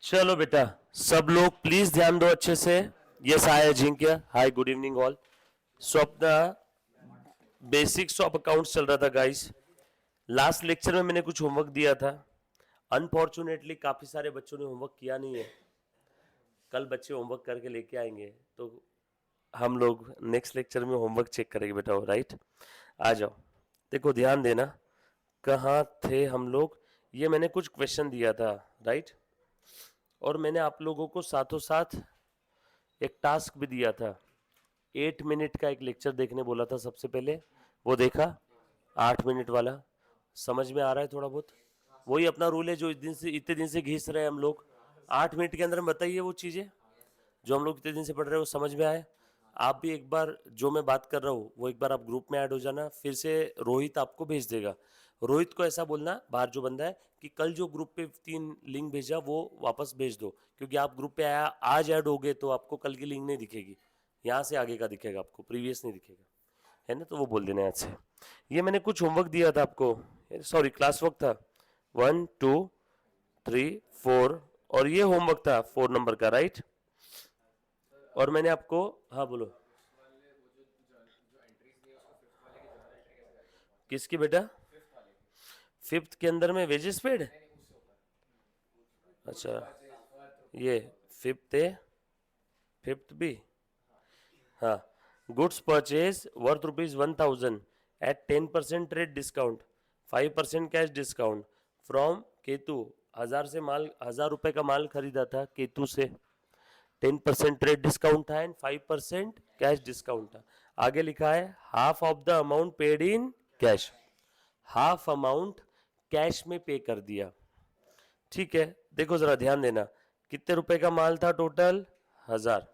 चलो बेटा, सब लोग प्लीज ध्यान दो अच्छे से। यस, हाय अजिंक्य, हाय, गुड इवनिंग ऑल। सो अपना बेसिक्स ऑफ अकाउंट्स चल रहा था गाइस। लास्ट लेक्चर में मैंने कुछ होमवर्क दिया था। अनफॉर्चुनेटली काफी सारे बच्चों ने होमवर्क किया नहीं है। कल बच्चे होमवर्क करके लेके आएंगे तो हम लोग नेक्स्ट लेक्चर में होमवर्क चेक करेंगे बेटा, राइट। आ जाओ, देखो ध्यान देना, कहाँ थे हम लोग। ये मैंने कुछ क्वेश्चन दिया था, राइट। और मैंने आप लोगों को साथों साथ एक टास्क भी दिया था। 8 मिनट का एक लेक्चर देखने बोला था सबसे पहले, वो देखा। 8 मिनट वाला समझ में आ रहा है थोड़ा बहुत? वही अपना रूल है जो इस दिन से इतने दिन से घिस रहे हैं हम लोग। 8 मिनट के अंदर में बताइए वो चीजें जो हम लोग इतने दिन से पढ़ रहे हैं, वो समझ में आए। आप भी एक बार जो मैं बात कर रहा हूँ वो एक बार आप ग्रुप में ऐड हो जाना। फिर से रोहित आपको भेज देगा। रोहित को ऐसा बोलना, बाहर जो बंदा है, कि कल जो ग्रुप पे 3 लिंक भेजा वो वापस भेज दो, क्योंकि आप ग्रुप पे आया आज ऐड हो गए तो आपको कल की लिंक नहीं दिखेगी, यहाँ से आगे का दिखेगा आपको, प्रीवियस नहीं दिखेगा, है ना। तो वो बोल देना आज से। ये मैंने कुछ होमवर्क दिया था आपको, सॉरी क्लास वर्क था, 1 2 3 4, और ये होमवर्क था 4 नंबर का, राइट। और मैंने आपको, हाँ बोलो। किसकी बेटा? फिफ्थ के अंदर में वेजेस पेड? अच्छा, ये फिफ्थ है, फिफ्थ भी, हाँ। Goods purchase worth ₹1,000 at 10% trade discount, 5% cash discount from Ketu. 1,000 का माल खरीदा था केतु से, 10% ट्रेड डिस्काउंट था एंड 5% कैश डिस्काउंट था। आगे लिखा है half of the amount paid in cash, half amount cash में पे कर दिया। ठीक है, देखो जरा ध्यान देना, कितने रुपए का माल था टोटल? 1,000।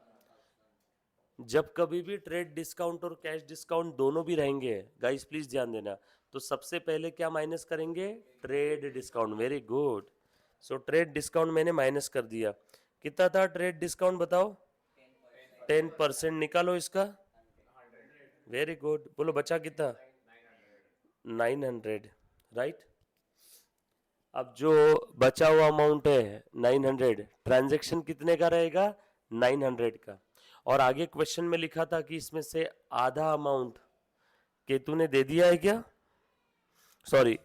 जब कभी भी ट्रेड डिस्काउंट और कैश डिस्काउंट दोनों भी रहेंगे गाइस, प्लीज ध्यान देना, तो सबसे पहले क्या माइनस करेंगे? Trade discount. Very good. So trade discount मैंने माइनस कर दिया। कितना था ट्रेड डिस्काउंट बताओ? 10%। निकालो इसका। वेरी गुड, बोलो बचा कितना? 900, राइट। अब जो बचा हुआ अमाउंट है 900, ट्रांजैक्शन कितने का रहेगा? 900 का। और आगे क्वेश्चन में लिखा था कि इसमें से आधा अमाउंट केतु ने दे दिया है क्या? सॉरी,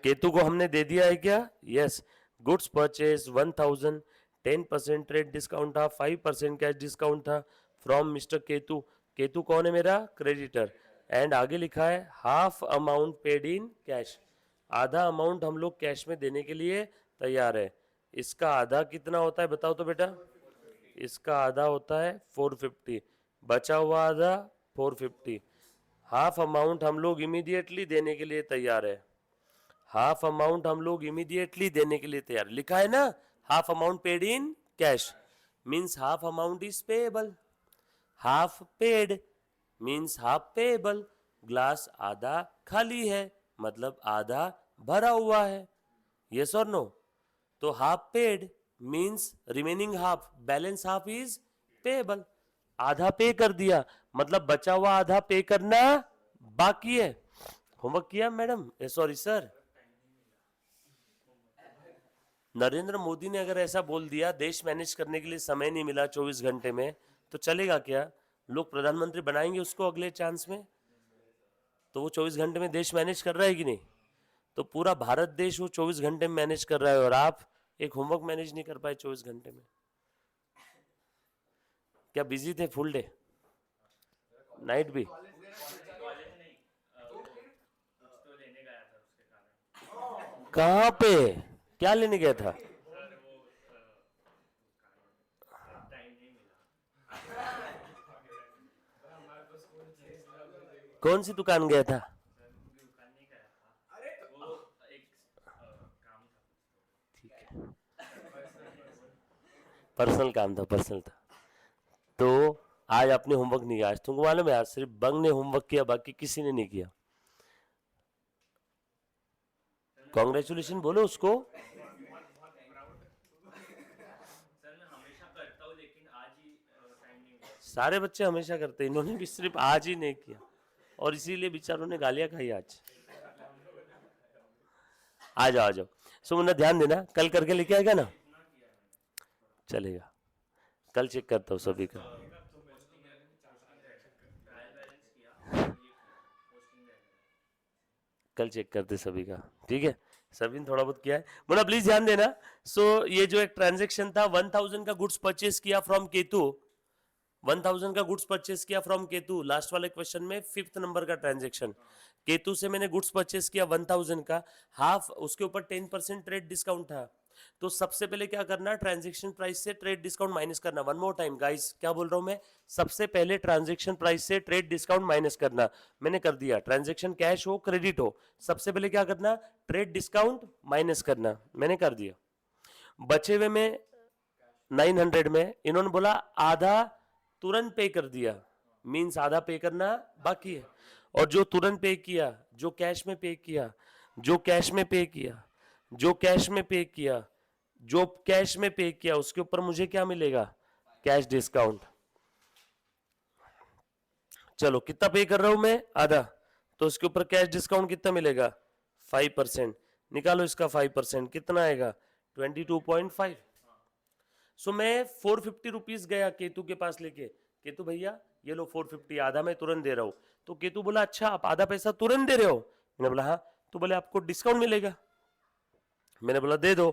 केतु को हमने दे दिया है क्या? Yes. Goods purchase 1,000, 10% trade discount था, 5% कैश डिस्काउंट था फ्रॉम मिस्टर केतु। केतु कौन है? मेरा क्रेडिटर। एंड आगे लिखा है half amount paid in cash, आधा अमाउंट हम लोग कैश में देने के लिए तैयार है। इसका आधा कितना होता है बताओ तो बेटा? इसका आधा होता है 450, बचा हुआ आधा 450। हाफ अमाउंट हम लोग इमीडिएटली देने के लिए तैयार है, हाफ अमाउंट हम लोग इमीडिएटली देने के लिए तैयार। लिखा है ना, half amount paid in cash means half amount is payable, half paid means half payable. Glass आधा खाली है मतलब आधा भरा हुआ है, यस और नो। तो half paid means remaining half, balance half is payable. आधा पे कर दिया मतलब बचा हुआ आधा पे करना बाकी है। होमवर्क किया madam? Sorry sir. Narendra Modi ने अगर ऐसा बोल दिया देश मैनेज करने के लिए समय नहीं मिला 24 घंटे में, तो चलेगा क्या? लोग प्रधानमंत्री बनाएंगे उसको अगले चांस में, तो वो 24 घंटे में देश मैनेज कर रहा है कि नहीं? तो पूरा भारत देश वो 24 घंटे में मैनेज कर रहा है और आप एक होमवर्क मैनेज नहीं कर पाए 24 घंटे में। क्या बिजी थे फुल डे, नाइट भी? कहाँ पे, क्या लेने गया था? कौन सी दुकान गया था? ठीक है, पर्सनल काम था, पर्सनल था। तो आज आपने होमवर्क नहीं किया। आज तुमको मालूम है, आज सिर्फ बंग ने होमवर्क किया, बाकी किसी ने नहीं किया। कॉन्ग्रेचुलेशन बोलो उसको। सारे बच्चे हमेशा करते, इन्होंने भी सिर्फ आज ही नहीं किया और इसीलिए बेचारों ने गालियां खाई आज। आ जाओ आ जाओ। सो मुन्ना ध्यान देना, कल करके लेके आएगा ना? चलेगा, कल चेक करता हूँ सभी का। कल चेक करते सभी का, ठीक है। सभी ने थोड़ा बहुत किया है। मुन्ना प्लीज ध्यान देना। सो ये जो एक ट्रांजेक्शन था, 1000 का गुड्स परचेस किया फ्रॉम केतु, 1000 का गुड्स परचेस किया फ्रॉम केतु, लास्ट वाले क्वेश्चन में 5th नंबर का ट्रांजेक्शन। केतु से मैंने गुड्स परचेस किया 1000 का, हाफ उसके ऊपर 10% ट्रेड डिस्काउंट था। तो सबसे पहले क्या करना, ट्रांजेक्शन प्राइस से ट्रेड डिस्काउंट माइनस करना। वन मोर टाइम गाइस, क्या बोल रहा हूं मैं, सबसे पहले ट्रांजेक्शन प्राइस से ट्रेड डिस्काउंट माइनस करना। मैंने कर दिया, ट्रांजेक्शन कैश हो क्रेडिट हो, सबसे पहले क्या करना, ट्रेड डिस्काउंट माइनस करना, मैंने कर दिया। बचे हुए में 900 में इन्होंने बोला आधा तुरंत पे कर दिया, मींस आधा पे करना बाकी है। और जो तुरंत पे किया, जो कैश में पे किया, जो कैश में पे किया, जो कैश में पे किया, जो कैश में पे किया, उसके ऊपर मुझे क्या मिलेगा, कैश डिस्काउंट। चलो कितना पे कर रहा हूं मैं, आधा, तो उसके ऊपर कैश डिस्काउंट कितना मिलेगा, 5%। निकालो इसका 5%, कितना आएगा, 22.5। सो मैं 450 रुपीज गया केतु के पास लेके, केतु भैया ये लो 450, आधा मैं तुरंत दे रहा हूं। तो केतु बोला अच्छा आप आधा पैसा तुरंत दे रहे हो, मैंने बोला हाँ। तो बोले आपको डिस्काउंट मिलेगा, मैंने बोला दे दो।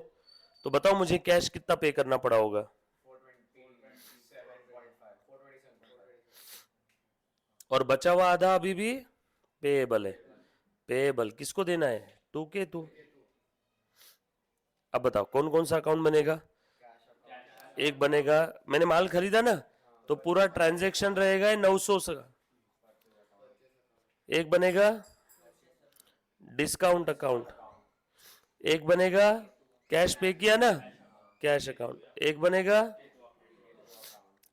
तो बताओ मुझे कैश कितना पे करना पड़ा होगा, और बचा हुआ आधा अभी भी पेएबल है। पेएबल किसको देना है, टू केतु। अब बताओ कौन कौन सा अकाउंट बनेगा, एक बनेगा, मैंने माल खरीदा ना, तो पूरा ट्रांजैक्शन रहेगा 900 से। एक बनेगा डिस्काउंट अकाउंट, एक बनेगा कैश पे किया ना, कैश अकाउंट, एक बनेगा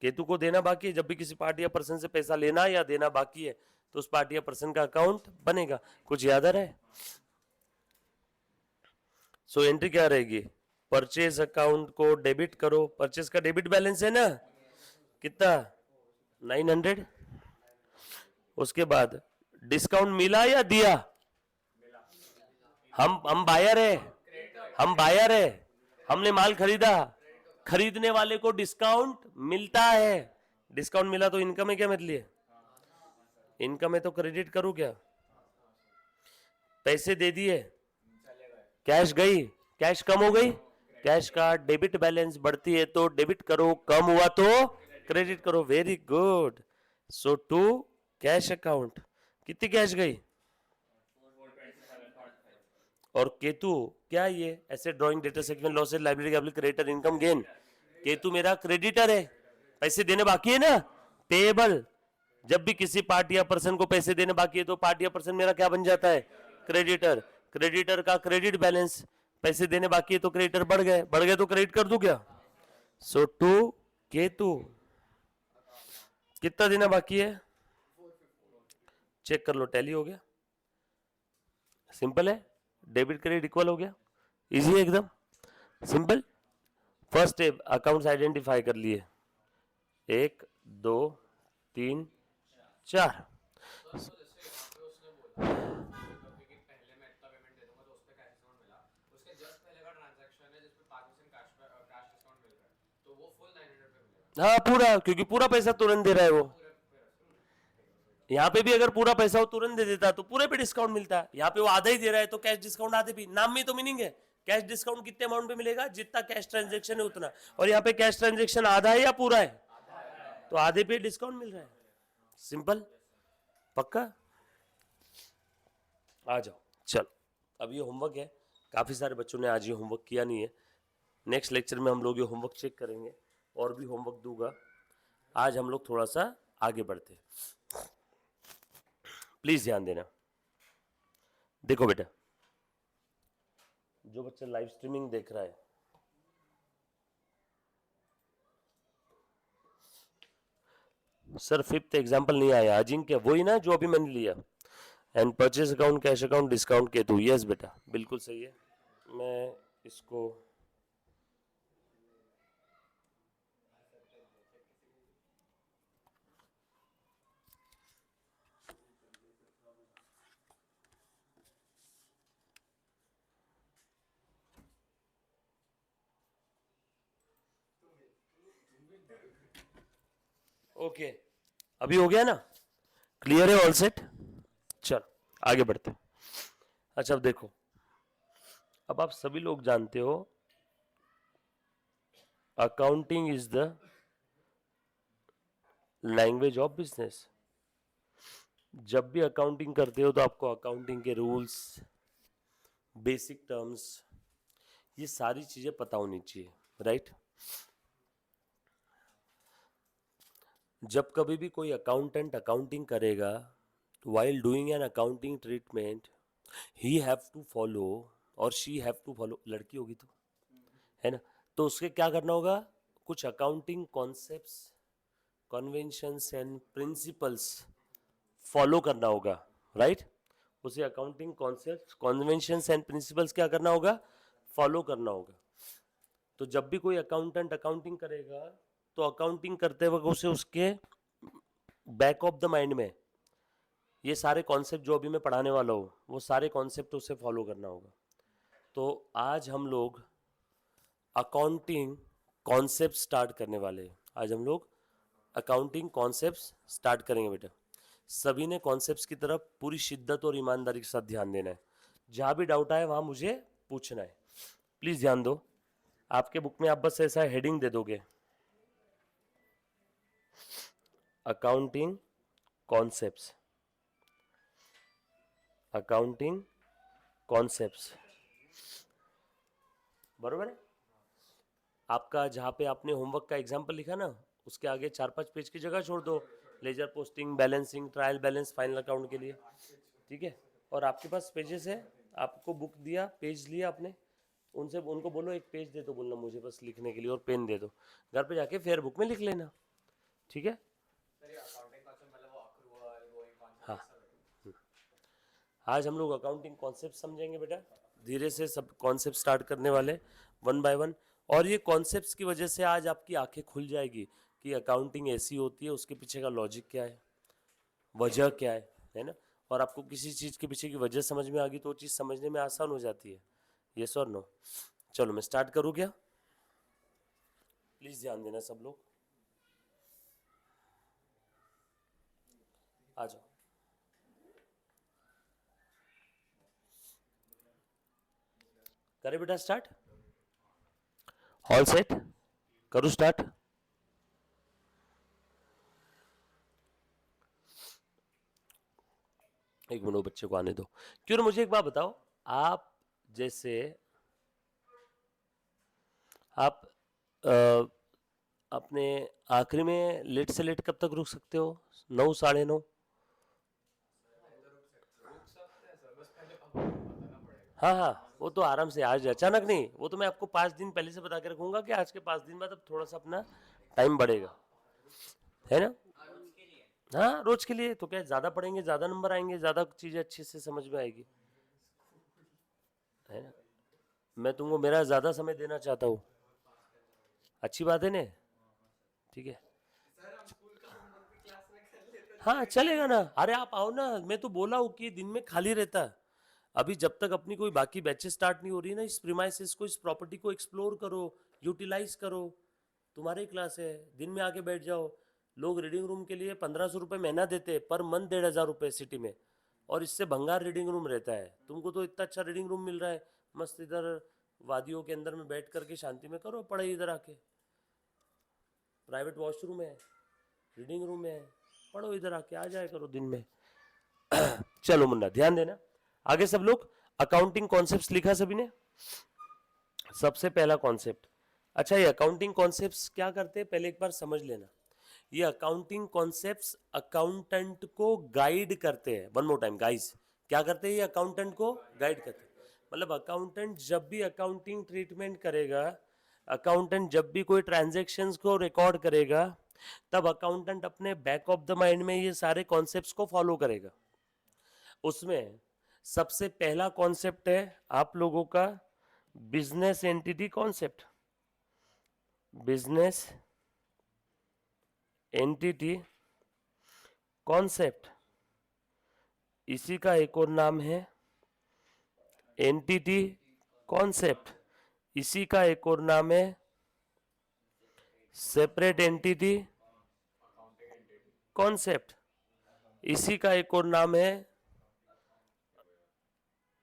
केतु को देना बाकी है, जब भी किसी पार्टी या पर्सन से पैसा लेना या देना बाकी है तो उस पार्टी या पर्सन का अकाउंट बनेगा। कुछ याद आ रहा है। सो एंट्री क्या रहेगी, परचेज अकाउंट को डेबिट करो, परचेज का डेबिट बैलेंस है ना कितना, 900। उसके बाद डिस्काउंट मिला या दिया, हम बायर है, हम बायर है, हमने माल खरीदा, खरीदने वाले को डिस्काउंट मिलता है। डिस्काउंट मिला तो इनकम है क्या मेरे लिए, इनकम है तो क्रेडिट करूं क्या, पैसे दे दिए, कैश गई, कैश कम हो गई, कैश का डेबिट बैलेंस बढ़ती है तो डेबिट करो, कम हुआ तो क्रेडिट करो। Very good. So to cash account, कितनी कैश गई, और केतु क्या, ये ऐसे drawing data segment losses library capital creditor income gain, Ketu मेरा क्रेडिटर है, पैसे देने बाकी है ना, पेएबल। जब भी किसी पार्टी या पर्सन को पैसे देने बाकी है तो पार्टी या पर्सन मेरा क्या बन जाता है, क्रेडिटर। क्रेडिटर का क्रेडिट बैलेंस, पैसे देने बाकी है तो क्रेडिटर बढ़ गए, बढ़ गए तो क्रेडिट कर दूं क्या। सो टू केतु कितना देना बाकी है, चेक कर लो, टैली हो गया, सिंपल है, डेबिट क्रेडिट इक्वल हो गया, इजी है एकदम simple. First step accounts identify कर लिए, 1 2 3 4। हाँ पूरा, क्योंकि पूरा पैसा तुरंत दे रहा है वो। यहाँ पे भी अगर पूरा पैसा वो तुरंत दे देता तो पूरे पे डिस्काउंट मिलता है, यहाँ पे वो आधा ही दे रहा है तो कैश डिस्काउंट आधे भी, नाम में तो मीनिंग है। कैश डिस्काउंट कितने अमाउंट पे मिलेगा, जितना कैश ट्रांजेक्शन है उतना, और यहाँ पे कैश ट्रांजेक्शन आधा है या पूरा है, तो आधे पे डिस्काउंट मिल रहा है। सिंपल, पक्का, आ जाओ। चल अब ये होमवर्क है, काफी सारे बच्चों ने आज ये होमवर्क किया नहीं है, नेक्स्ट लेक्चर में हम लोग ये होमवर्क चेक करेंगे और भी होमवर्क दूंगा। आज हम लोग थोड़ा सा आगे बढ़ते हैं, प्लीज ध्यान देना। देखो बेटा, जो बच्चा लाइव स्ट्रीमिंग देख रहा है, सर 5th एग्जाम्पल नहीं आया, अजिंक्य वही ना जो अभी मैंने लिया, and purchase account cash account discount के तू, यस बेटा बिल्कुल सही है। मैं इसको ओके अभी हो गया ना, क्लियर है, ऑल सेट। चल आगे बढ़ते हैं। अच्छा अब देखो, अब आप सभी लोग जानते हो accounting is the language of business. जब भी अकाउंटिंग करते हो तो आपको अकाउंटिंग के रूल्स, बेसिक टर्म्स, ये सारी चीजें पता होनी चाहिए, राइट। जब कभी भी कोई अकाउंटेंट अकाउंटिंग करेगा, while doing an accounting treatment he have to follow और she have to follow, लड़की होगी तो, है ना, तो उसके क्या करना होगा, कुछ accounting concepts, conventions and principles follow करना होगा, राइट। उसे accounting concepts, conventions and principles क्या करना होगा, फॉलो करना होगा। तो जब भी कोई अकाउंटेंट अकाउंटिंग करेगा तो अकाउंटिंग करते वक्त उसे उसके बैक ऑफ द माइंड में ये सारे कॉन्सेप्ट जो अभी मैं पढ़ाने वाला हूँ वो सारे कॉन्सेप्ट उसे फॉलो करना होगा। तो आज हम लोग अकाउंटिंग कॉन्सेप्ट स्टार्ट करने वाले हैं। आज हम लोग अकाउंटिंग कॉन्सेप्ट स्टार्ट करेंगे बेटा। सभी ने कॉन्सेप्ट्स की तरफ पूरी शिद्दत और ईमानदारी के साथ ध्यान देना है। जहाँ भी डाउट आए वहाँ मुझे पूछना है, प्लीज़ ध्यान दो। आपके बुक में आप बस ऐसा हेडिंग दे दोगे, अकाउंटिंग कॉन्सेप्ट्स, अकाउंटिंग कॉन्सेप्ट्स, बरोबर है। आपका जहाँ पे आपने होमवर्क का एग्जाम्पल लिखा ना, उसके आगे 4-5 पेज की जगह छोड़ दो, ledger posting, balancing, trial balance, final account के लिए, ठीक है। और आपके पास पेजेस है, आपको बुक दिया, पेज लिया आपने, उनसे उनको बोलो एक पेज दे दो, बोलना मुझे बस लिखने के लिए, और पेन दे दो, घर पे जाके फेयर बुक में लिख लेना, ठीक है। हाँ, आज हम लोग अकाउंटिंग कॉन्सेप्ट समझेंगे बेटा। धीरे से सब कॉन्सेप्ट स्टार्ट करने वाले, वन बाय वन। और ये कॉन्सेप्ट्स की वजह से आज आपकी आंखें खुल जाएगी कि अकाउंटिंग ऐसी होती है, उसके पीछे का लॉजिक क्या है, वजह क्या है ना। और आपको किसी चीज़ के पीछे की वजह समझ में आ गई तो वो चीज़ समझने में आसान हो जाती है। यस और नो। चलो मैं स्टार्ट करूँ क्या, प्लीज़ ध्यान देना सब लोग, आ जाओ। करे बेटा स्टार्ट, ऑल सेट, करूँ स्टार्ट। एक मिनट बच्चे को आने दो। क्यों ना मुझे एक बात बताओ, आप जैसे आप अपने आखिरी में लेट से लेट कब तक रुक सकते हो, 9, 9:30? हाँ हाँ, वो तो आराम से, आज अचानक नहीं, वो तो मैं आपको 5 दिन पहले से बता के रखूंगा कि आज के 5 दिन बाद अब थोड़ा सा अपना टाइम बढ़ेगा, है ना। हाँ रोज के लिए तो क्या, ज्यादा पढ़ेंगे ज्यादा नंबर आएंगे, ज्यादा चीजें अच्छे से समझ में आएगी, है ना। मैं तुमको मेरा ज्यादा समय देना चाहता हूँ, अच्छी बात है ना, ठीक है। हाँ चलेगा ना, अरे आप आओ ना, मैं तो बोला हूँ कि दिन में खाली रहता है। अभी जब तक अपनी कोई बाकी बैचेस स्टार्ट नहीं हो रही ना, इस प्रीमाइसेस को, इस प्रॉपर्टी को एक्सप्लोर करो, यूटिलाइज करो। तुम्हारी क्लास है, दिन में आके बैठ जाओ। लोग रीडिंग रूम के लिए 1500 रुपये महीना देते, पर मंथ 1500 रुपये सिटी में, और इससे भंगार रीडिंग रूम रहता है। तुमको तो इतना अच्छा रीडिंग रूम मिल रहा है, मस्त इधर वादियों के अंदर में बैठ करके शांति में करो पढ़ाई, इधर आके प्राइवेट वॉशरूम है, रीडिंग रूम है, पढ़ो इधर आके, आ जाए करो दिन में। चलो मुन्ना ध्यान देना, आगे सब लोग। अकाउंटिंग कॉन्सेप्ट्स लिखा सभी ने। सबसे पहला कॉन्सेप्ट, अच्छा ये अकाउंटिंग कॉन्सेप्ट्स क्या करते हैं पहले एक बार समझ लेना। ये अकाउंटिंग कॉन्सेप्ट्स अकाउंटेंट को गाइड करते हैं। वन मोर टाइम गाइस, क्या करते हैं ये, अकाउंटेंट को गाइड करते हैं। मतलब अकाउंटेंट जब भी अकाउंटिंग ट्रीटमेंट करेगा, अकाउंटेंट जब भी कोई ट्रांजैक्शंस को रिकॉर्ड करेगा, तब अकाउंटेंट अपने बैक ऑफ द माइंड में ये सारे कॉन्सेप्ट्स को फॉलो करेगा। उसमें सबसे पहला कॉन्सेप्ट है आप लोगों का business entity concept. Business entity concept, इसी का एक और नाम है एंटिटी कॉन्सेप्ट, इसी का एक और नाम है सेपरेट एंटिटी, कॉन्सेप्ट, इसी का एक और नाम है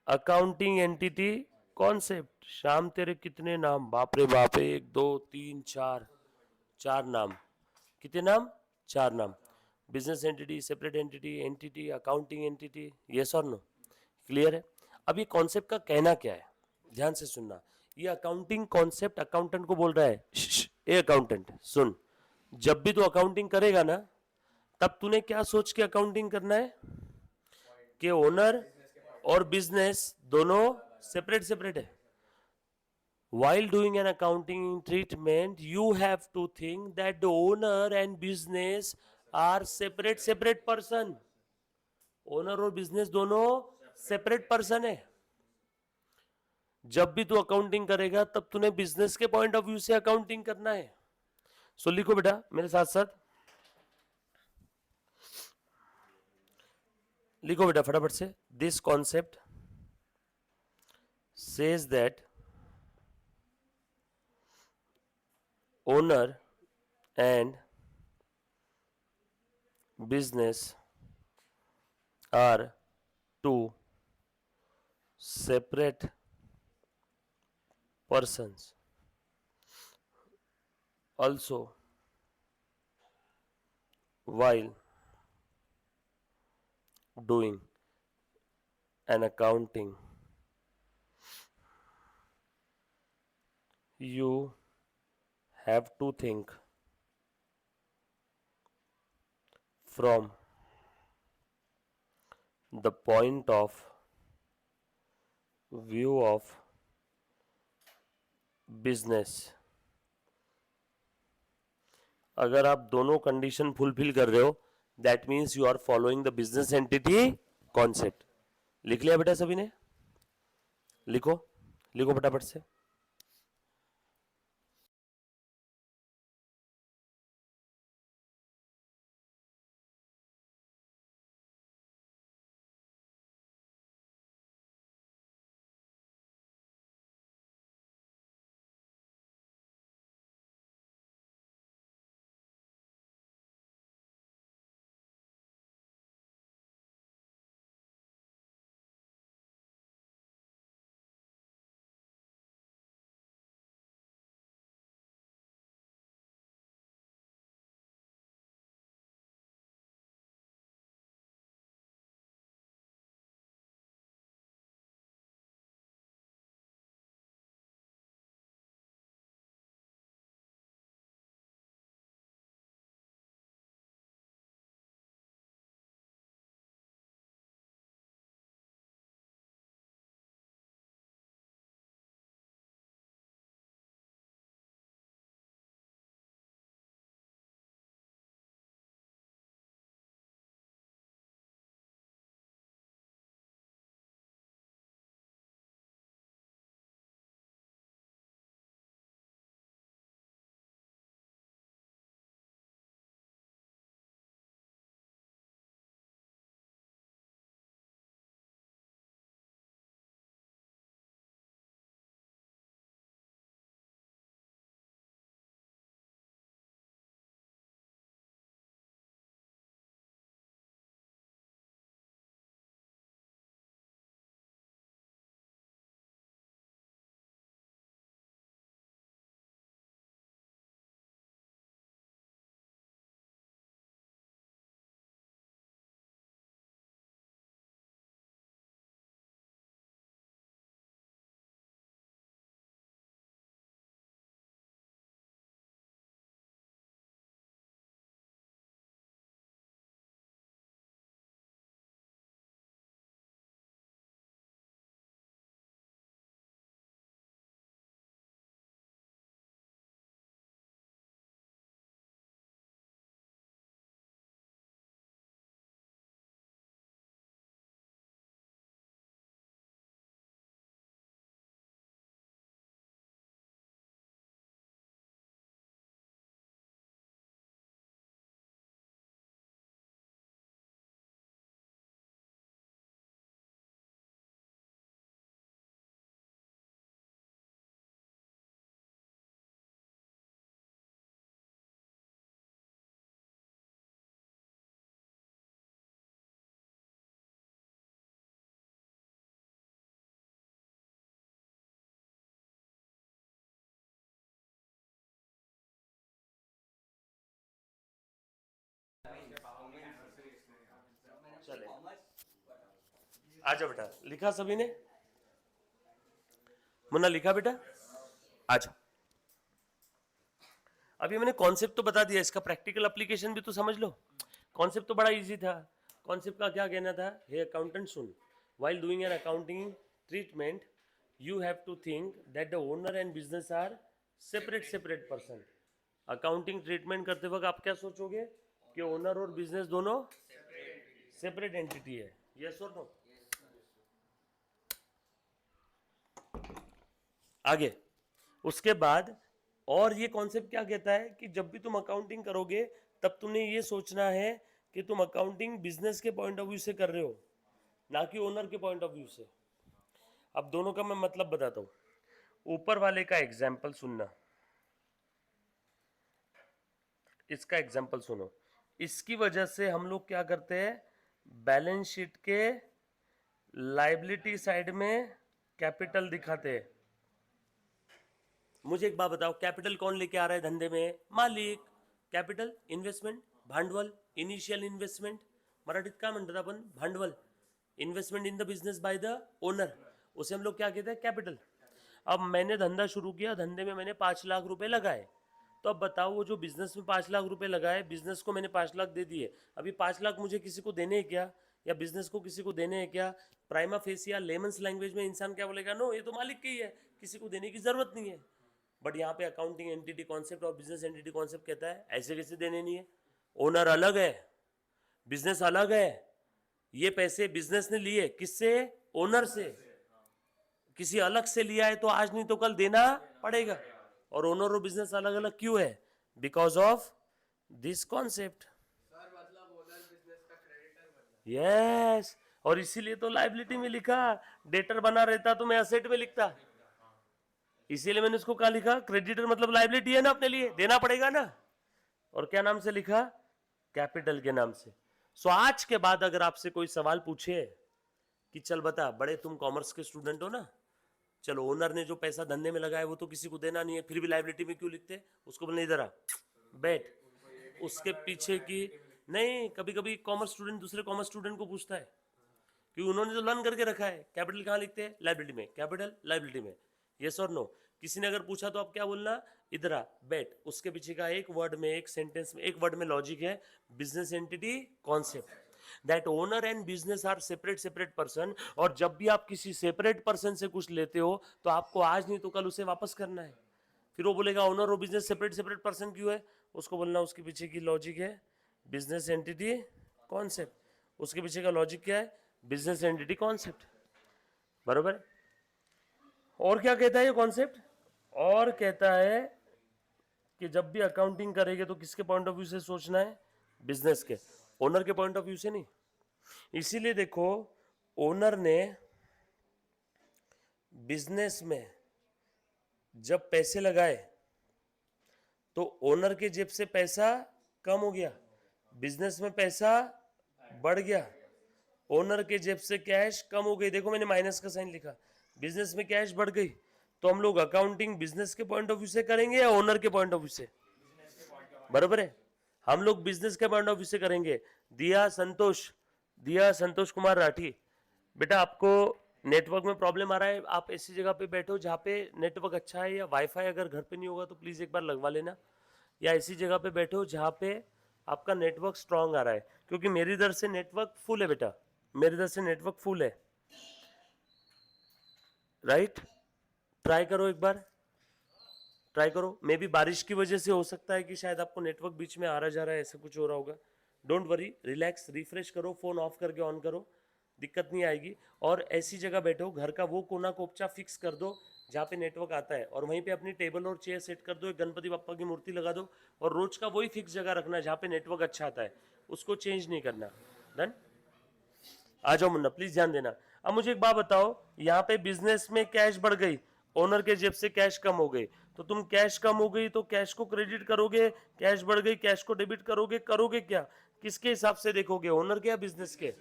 अकाउंटिंग एंटिटी कॉन्सेप्ट। शाम तेरे कितने नाम, बाप रे बाप, 1 2 3 4, 4 नाम। कितने नाम? 4 नाम। Business entity, separate entity, entity, accounting entity, yes और नो? क्लियर है? अब ये कॉन्सेप्ट का कहना क्या है, ध्यान से सुनना। ये अकाउंटिंग कॉन्सेप्ट अकाउंटेंट को बोल रहा है, ए अकाउंटेंट सुन, जब भी तू अकाउंटिंग करेगा ना, तब तूने क्या सोच के अकाउंटिंग करना है कि ओनर और बिजनेस दोनों सेपरेट सेपरेट है। While doing an accounting treatment, you have to think that the owner and business are separate person. Owner और बिजनेस दोनों सेपरेट पर्सन है। जब भी तू अकाउंटिंग करेगा तब तूने बिजनेस के पॉइंट ऑफ व्यू से अकाउंटिंग करना है। सो लिखो बेटा मेरे साथ साथ, लिखो बेटा फटाफट से। This concept says that owner and business are two separate persons. Also, while doing an accounting, you have to think from the point of view of business. अगर आप दोनों कंडीशन फुलफिल कर रहे हो, that means you are following the business entity concept. लिख लिया बेटा सभी ने? लिखो, लिखो फटाफट से। आ जाओ बेटा, लिखा सभी ने? मुन्ना लिखा बेटा? आ जाओ। अभी मैंने कॉन्सेप्ट तो बता दिया, इसका प्रैक्टिकल एप्लीकेशन भी तो समझ लो। कॉन्सेप्ट तो बड़ा इजी था। कॉन्सेप्ट का क्या कहना था? हे अकाउंटेंट सुन, while doing an accounting treatment you have to think that the owner and business are separate person. Accounting treatment करते वक्त आप क्या सोचोगे कि ओनर और बिजनेस दोनों सेपरेट एंटिटी है? यस और नो? आगे उसके बाद और ये कॉन्सेप्ट क्या कहता है कि जब भी तुम अकाउंटिंग करोगे तब तुमने ये सोचना है कि तुम अकाउंटिंग बिजनेस के पॉइंट ऑफ व्यू से कर रहे हो, ना कि ओनर के पॉइंट ऑफ व्यू से। अब दोनों का मैं मतलब बताता हूं। ऊपर वाले का एग्जाम्पल सुनना, इसका एग्जाम्पल सुनो। इसकी वजह से हम लोग क्या करते हैं, बैलेंस शीट के लाइबिलिटी साइड में कैपिटल दिखाते हैं। मुझे एक बात बताओ, कैपिटल कौन लेके आ रहा है धंधे में? मालिक। कैपिटल इन्व्हेस्टमेंट, भांडवल, इनिशियल इन्व्हेस्टमेंट, मराठीत काय म्हणतात आपण? भांडवल। Investment in the business by the owner, उसे हम लोग क्या कहते हैं? कैपिटल। अब मैंने धंधा शुरू किया, धंधे में मैंने 5 लाख रुपए लगाए, तो अब बताओ वो जो बिजनेस में 5 लाख रुपए लगाए, बिजनेस को मैंने 5 लाख दे दिए, अभी 5 लाख मुझे किसी को देने हैं क्या, या बिजनेस को किसी को देने हैं क्या? प्राइमा फेसिया लेमन्स लैंग्वेज में इंसान क्या बोलेगा? नो, ये तो मालिक की ही है, किसी को देने की जरूरत नहीं है। बट यहाँ पे अकाउंटिंग एंटिटी कॉन्सेप्ट और बिजनेस एंटिटी कॉन्सेप्ट कहता है ऐसे कैसे देने नहीं है, ओनर अलग है, बिजनेस अलग है। ये पैसे बिजनेस ने लिए किससे? ओनर से। किसी अलग से लिया है तो आज नहीं तो कल देना पड़ेगा। और ओनर और बिजनेस अलग अलग क्यों है? Because of this concept. Yes, और इसीलिए तो लाइबिलिटी में लिखा, डेटर बना रहता तो मैं असेट में लिखता, इसीलिए मैंने उसको कहा लिखा क्रेडिटर, मतलब लाइबिलिटी है ना, अपने लिए देना पड़ेगा ना। और क्या नाम से लिखा? कैपिटल के नाम से। सो आज के बाद अगर आपसे कोई सवाल पूछे कि चल बता बड़े, तुम कॉमर्स के स्टूडेंट हो ना, चलो ओनर ने जो पैसा धंधे में लगाया वो तो किसी को देना नहीं है, फिर भी लाइबिलिटी में क्यों लिखते? उसको बोलने इधर आ बैठ, उसके पीछे की नहीं। कभी कभी कॉमर्स स्टूडेंट दूसरे कॉमर्स स्टूडेंट को पूछता है कि उन्होंने जो लर्न करके रखा है, कैपिटल कहाँ लिखते हैं? लाइबिलिटी में। कैपिटल लाइबिलिटी में, यस और नो? किसी ने अगर पूछा तो आप क्या बोलना? इधर आ बैठ, उसके पीछे का एक वर्ड में, एक सेंटेंस में, एक वर्ड में लॉजिक है, business entity concept, that owner and business are separate person. और जब भी आप किसी सेपरेट पर्सन से कुछ लेते हो तो आपको आज नहीं तो कल उसे वापस करना है। फिर वो बोलेगा ओनर और बिजनेस सेपरेट पर्सन क्यों है? उसको बोलना उसके पीछे की लॉजिक है बिजनेस एंटिटी कॉन्सेप्ट। उसके पीछे का लॉजिक क्या है? बिजनेस एंटिटी कॉन्सेप्ट, बरोबर। और क्या कहता है ये कॉन्सेप्ट? और कहता है कि जब भी अकाउंटिंग करेंगे तो किसके पॉइंट ऑफ व्यू से सोचना है? बिजनेस के, ओनर के पॉइंट ऑफ व्यू से नहीं। इसीलिए देखो, ओनर ने बिजनेस में जब पैसे लगाए तो ओनर के जेब से पैसा कम हो गया, बिजनेस में पैसा बढ़ गया। ओनर के जेब से कैश कम हो गई, देखो मैंने माइनस का साइन लिखा, बिजनेस में कैश बढ़ गई। तो हम लोग अकाउंटिंग बिजनेस के पॉइंट ऑफ व्यू से करेंगे या ओनर के पॉइंट ऑफ व्यू से? बराबर है, हम लोग बिजनेस के पॉइंट ऑफ व्यू से करेंगे। दिया संतोष कुमार राठी, बेटा आपको नेटवर्क में प्रॉब्लम आ रहा है, आप ऐसी जगह पे बैठो जहाँ पे नेटवर्क अच्छा है, या वाईफाई अगर घर पे नहीं होगा तो प्लीज़ एक बार लगवा लेना, या ऐसी जगह पे बैठो जहाँ पे आपका नेटवर्क स्ट्रांग आ रहा है, क्योंकि मेरी इधर से नेटवर्क फुल है बेटा, मेरी इधर से नेटवर्क फुल है, राइट? ट्राई करो एक बार, ट्राई करो। मे बी बारिश की वजह से हो सकता है कि शायद आपको नेटवर्क बीच में आ रहा जा रहा है, ऐसा कुछ हो रहा होगा। डोंट वरी, रिलैक्स, रिफ्रेश करो, फोन ऑफ करके ऑन करो, दिक्कत नहीं आएगी। और ऐसी जगह बैठो, घर का वो कोना कोपचा फिक्स कर दो जहाँ पे नेटवर्क आता है, और वहीं पे अपनी टेबल और चेयर सेट कर दो, एक गणपति बाप्पा की मूर्ति लगा दो, और रोज का वही फिक्स जगह रखना जहाँ पे नेटवर्क अच्छा आता है, उसको चेंज नहीं करना। डन? आ जाओ मुन्ना, प्लीज ध्यान देना। अब मुझे एक बात बताओ, यहाँ पे बिजनेस में कैश बढ़ गई, ओनर के जेब से कैश कम हो गई, तो तुम कैश कम हो गई तो कैश को क्रेडिट करोगे, कैश बढ़ गई कैश को डेबिट करोगे क्या? किसके हिसाब से देखोगे, ओनर के या बिजनेस के?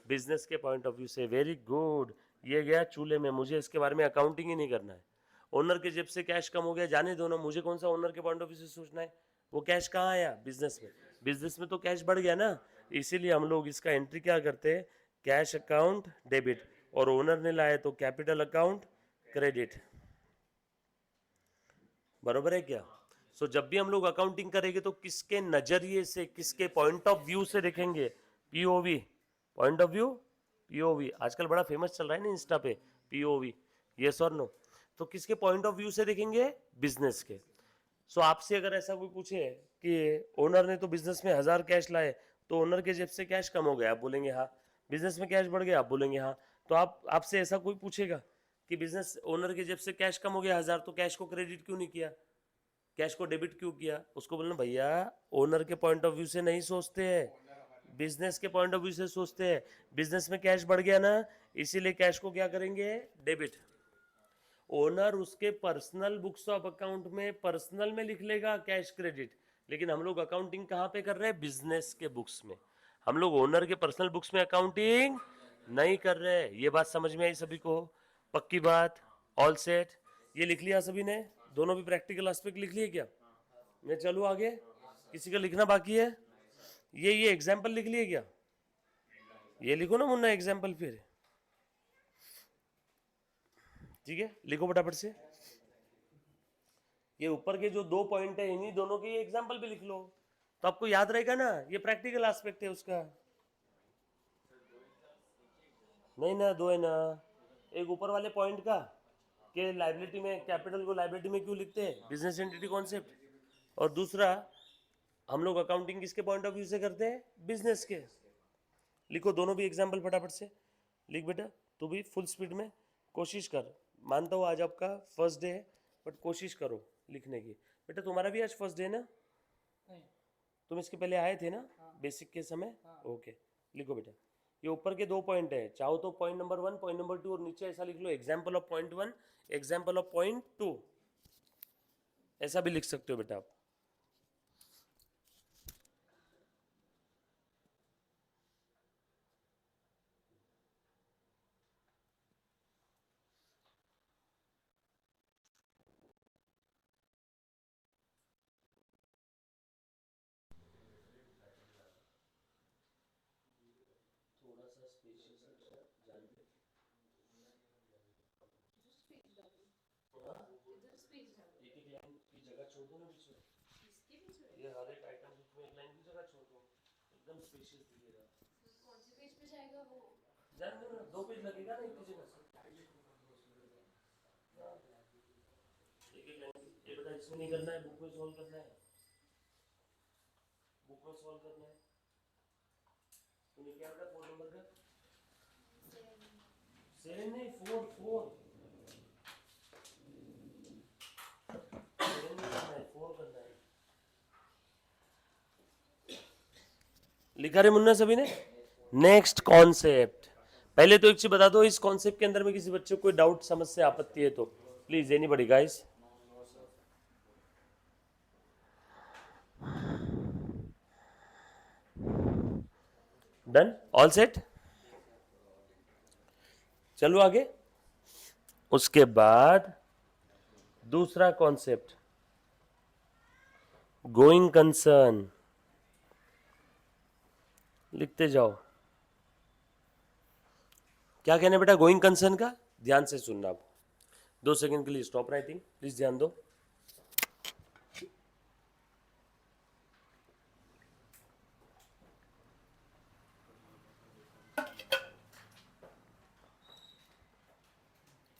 बिजनेस के पॉइंट ऑफ व्यू से। वेरी गुड, ये गया चूल्हे में, मुझे इसके बारे में अकाउंटिंग ही नहीं करना है। ओनर के जेब से कैश कम हो गया, जाने दो ना, मुझे कौन सा ओनर के पॉइंट ऑफ व्यू से सोचना है? वो कैश कहाँ आया? बिजनेस में। बिजनेस में तो कैश बढ़ गया ना, इसीलिए हम लोग इसका एंट्री क्या करते हैं? कैश अकाउंट डेबिट, और ओनर ने लाया तो कैपिटल अकाउंट क्रेडिट। बरोबर है क्या? सो जब भी हम लोग अकाउंटिंग करेंगे तो किसके नजरिए से, किसके पॉइंट ऑफ व्यू से देखेंगे? POV, point of view, POV. आजकल बड़ा फेमस चल रहा है ना इंस्टा पे, पीओवी, यस और नो। तो किसके पॉइंट ऑफ व्यू से देखेंगे? बिजनेस के। सो आपसे अगर ऐसा कोई पूछे कि ओनर ने तो बिजनेस में 1000 कैश लाए, तो ओनर के जेब से कैश कम हो गया, आप बोलेंगे हाँ। बिजनेस में कैश बढ़ गया, आप बोलेंगे हाँ। तो आप, आपसे ऐसा कोई पूछेगा कि बिजनेस ओनर के जेब से कैश कम हो गया 1000, तो कैश को क्रेडिट क्यों नहीं किया, कैश को डेबिट क्यों किया? उसको बोलना भैया ओनर के पॉइंट ऑफ व्यू से नहीं सोचते हैं, बिजनेस के पॉइंट ऑफ व्यू से सोचते हैं। बिजनेस में कैश बढ़ गया ना, इसीलिए कैश को क्या करेंगे? डेबिट। ओनर उसके पर्सनल बुक्स ऑफ अकाउंट में पर्सनल में लिख लेगा कैश क्रेडिट, लेकिन हम लोग अकाउंटिंग कहाँ पे कर रहे हैं? बिजनेस के बुक्स में। हम लोग ओनर के पर्सनल बुक्स में अकाउंटिंग नहीं कर रहे। ये बात समझ में आई सभी को? पक्की बात? All set? ये लिख लिया सभी ने? दोनों भी प्रैक्टिकल एस्पेक्ट लिख लिए क्या? मैं चलूँ आगे? किसी का लिखना बाकी है? ये एग्जाम्पल लिख लिए क्या? ये लिखो ना मुन्ना एग्जाम्पल फिर, ठीक है? लिखो फटाफट से। ये ऊपर के जो 2 पॉइंट है इन्हीं दोनों के एग्जाम्पल भी लिख लो, तो आपको याद रहेगा ना, ये प्रैक्टिकल एस्पेक्ट है उसका। नहीं ना, 2 है ना। एक ऊपर वाले पॉइंट का कि लाइबिलिटी में, कैपिटल को लाइबिलिटी में क्यों लिखते हैं? Business entity concept. और दूसरा, हम लोग अकाउंटिंग किसके पॉइंट ऑफ व्यू से करते हैं? बिजनेस के। लिखो दोनों भी एग्जाम्पल फटाफट से। लिख बेटा, तू भी फुल स्पीड में कोशिश कर। मानता हूँ आज आपका फर्स्ट डे है, बट कोशिश करो लिखने की। बेटा तुम्हारा भी आज फर्स्ट डे ना? तुम इसके पहले आए थे ना? बेसिक के समय? ओके, लिखो बेटा। ये ऊपर के 2 पॉइंट है, चाहो तो पॉइंट नंबर 1, पॉइंट नंबर 2, और नीचे ऐसा लिख लो example of point 1, example of point 2, ऐसा भी लिख सकते हो बेटा आप। थोड़ा सा स्पेशियस जान दे। एक एक लाइन की जगह छोड़ दो ना बीच में, ये हर एक आइटम बीच में एक लाइन की जगह छोड़ दो, एकदम स्पेशियस दिखेगा। कौन से पेज पे जाएगा वो? जान दो ना, 2 पेज लगेगा ना एक की जगह से। एक एक लाइन, ये बेटा इसमें नहीं करना है, बुक में सॉल्व करना है, बुक में सॉल्व करना है। तूने क्या बेटा 4 नंबर का? 7 नहीं, 4 4 7 नहीं करना है, 4 करना है। लिखा रे मुन्ना सभी ने? Next concept. पहले तो एक चीज बता दो, इस कॉन्सेप्ट के अंदर में किसी बच्चे को कोई डाउट, समस्या, आपत्ति है तो please anybody guys. Done? All set? चलो आगे। उसके बाद दूसरा कॉन्सेप्ट, गोइंग कंसर्न। लिखते जाओ। क्या कहना है बेटा गोइंग कंसर्न का? ध्यान से सुनना। आप 2 सेकंड के लिए स्टॉप राइटिंग, प्लीज ध्यान दो।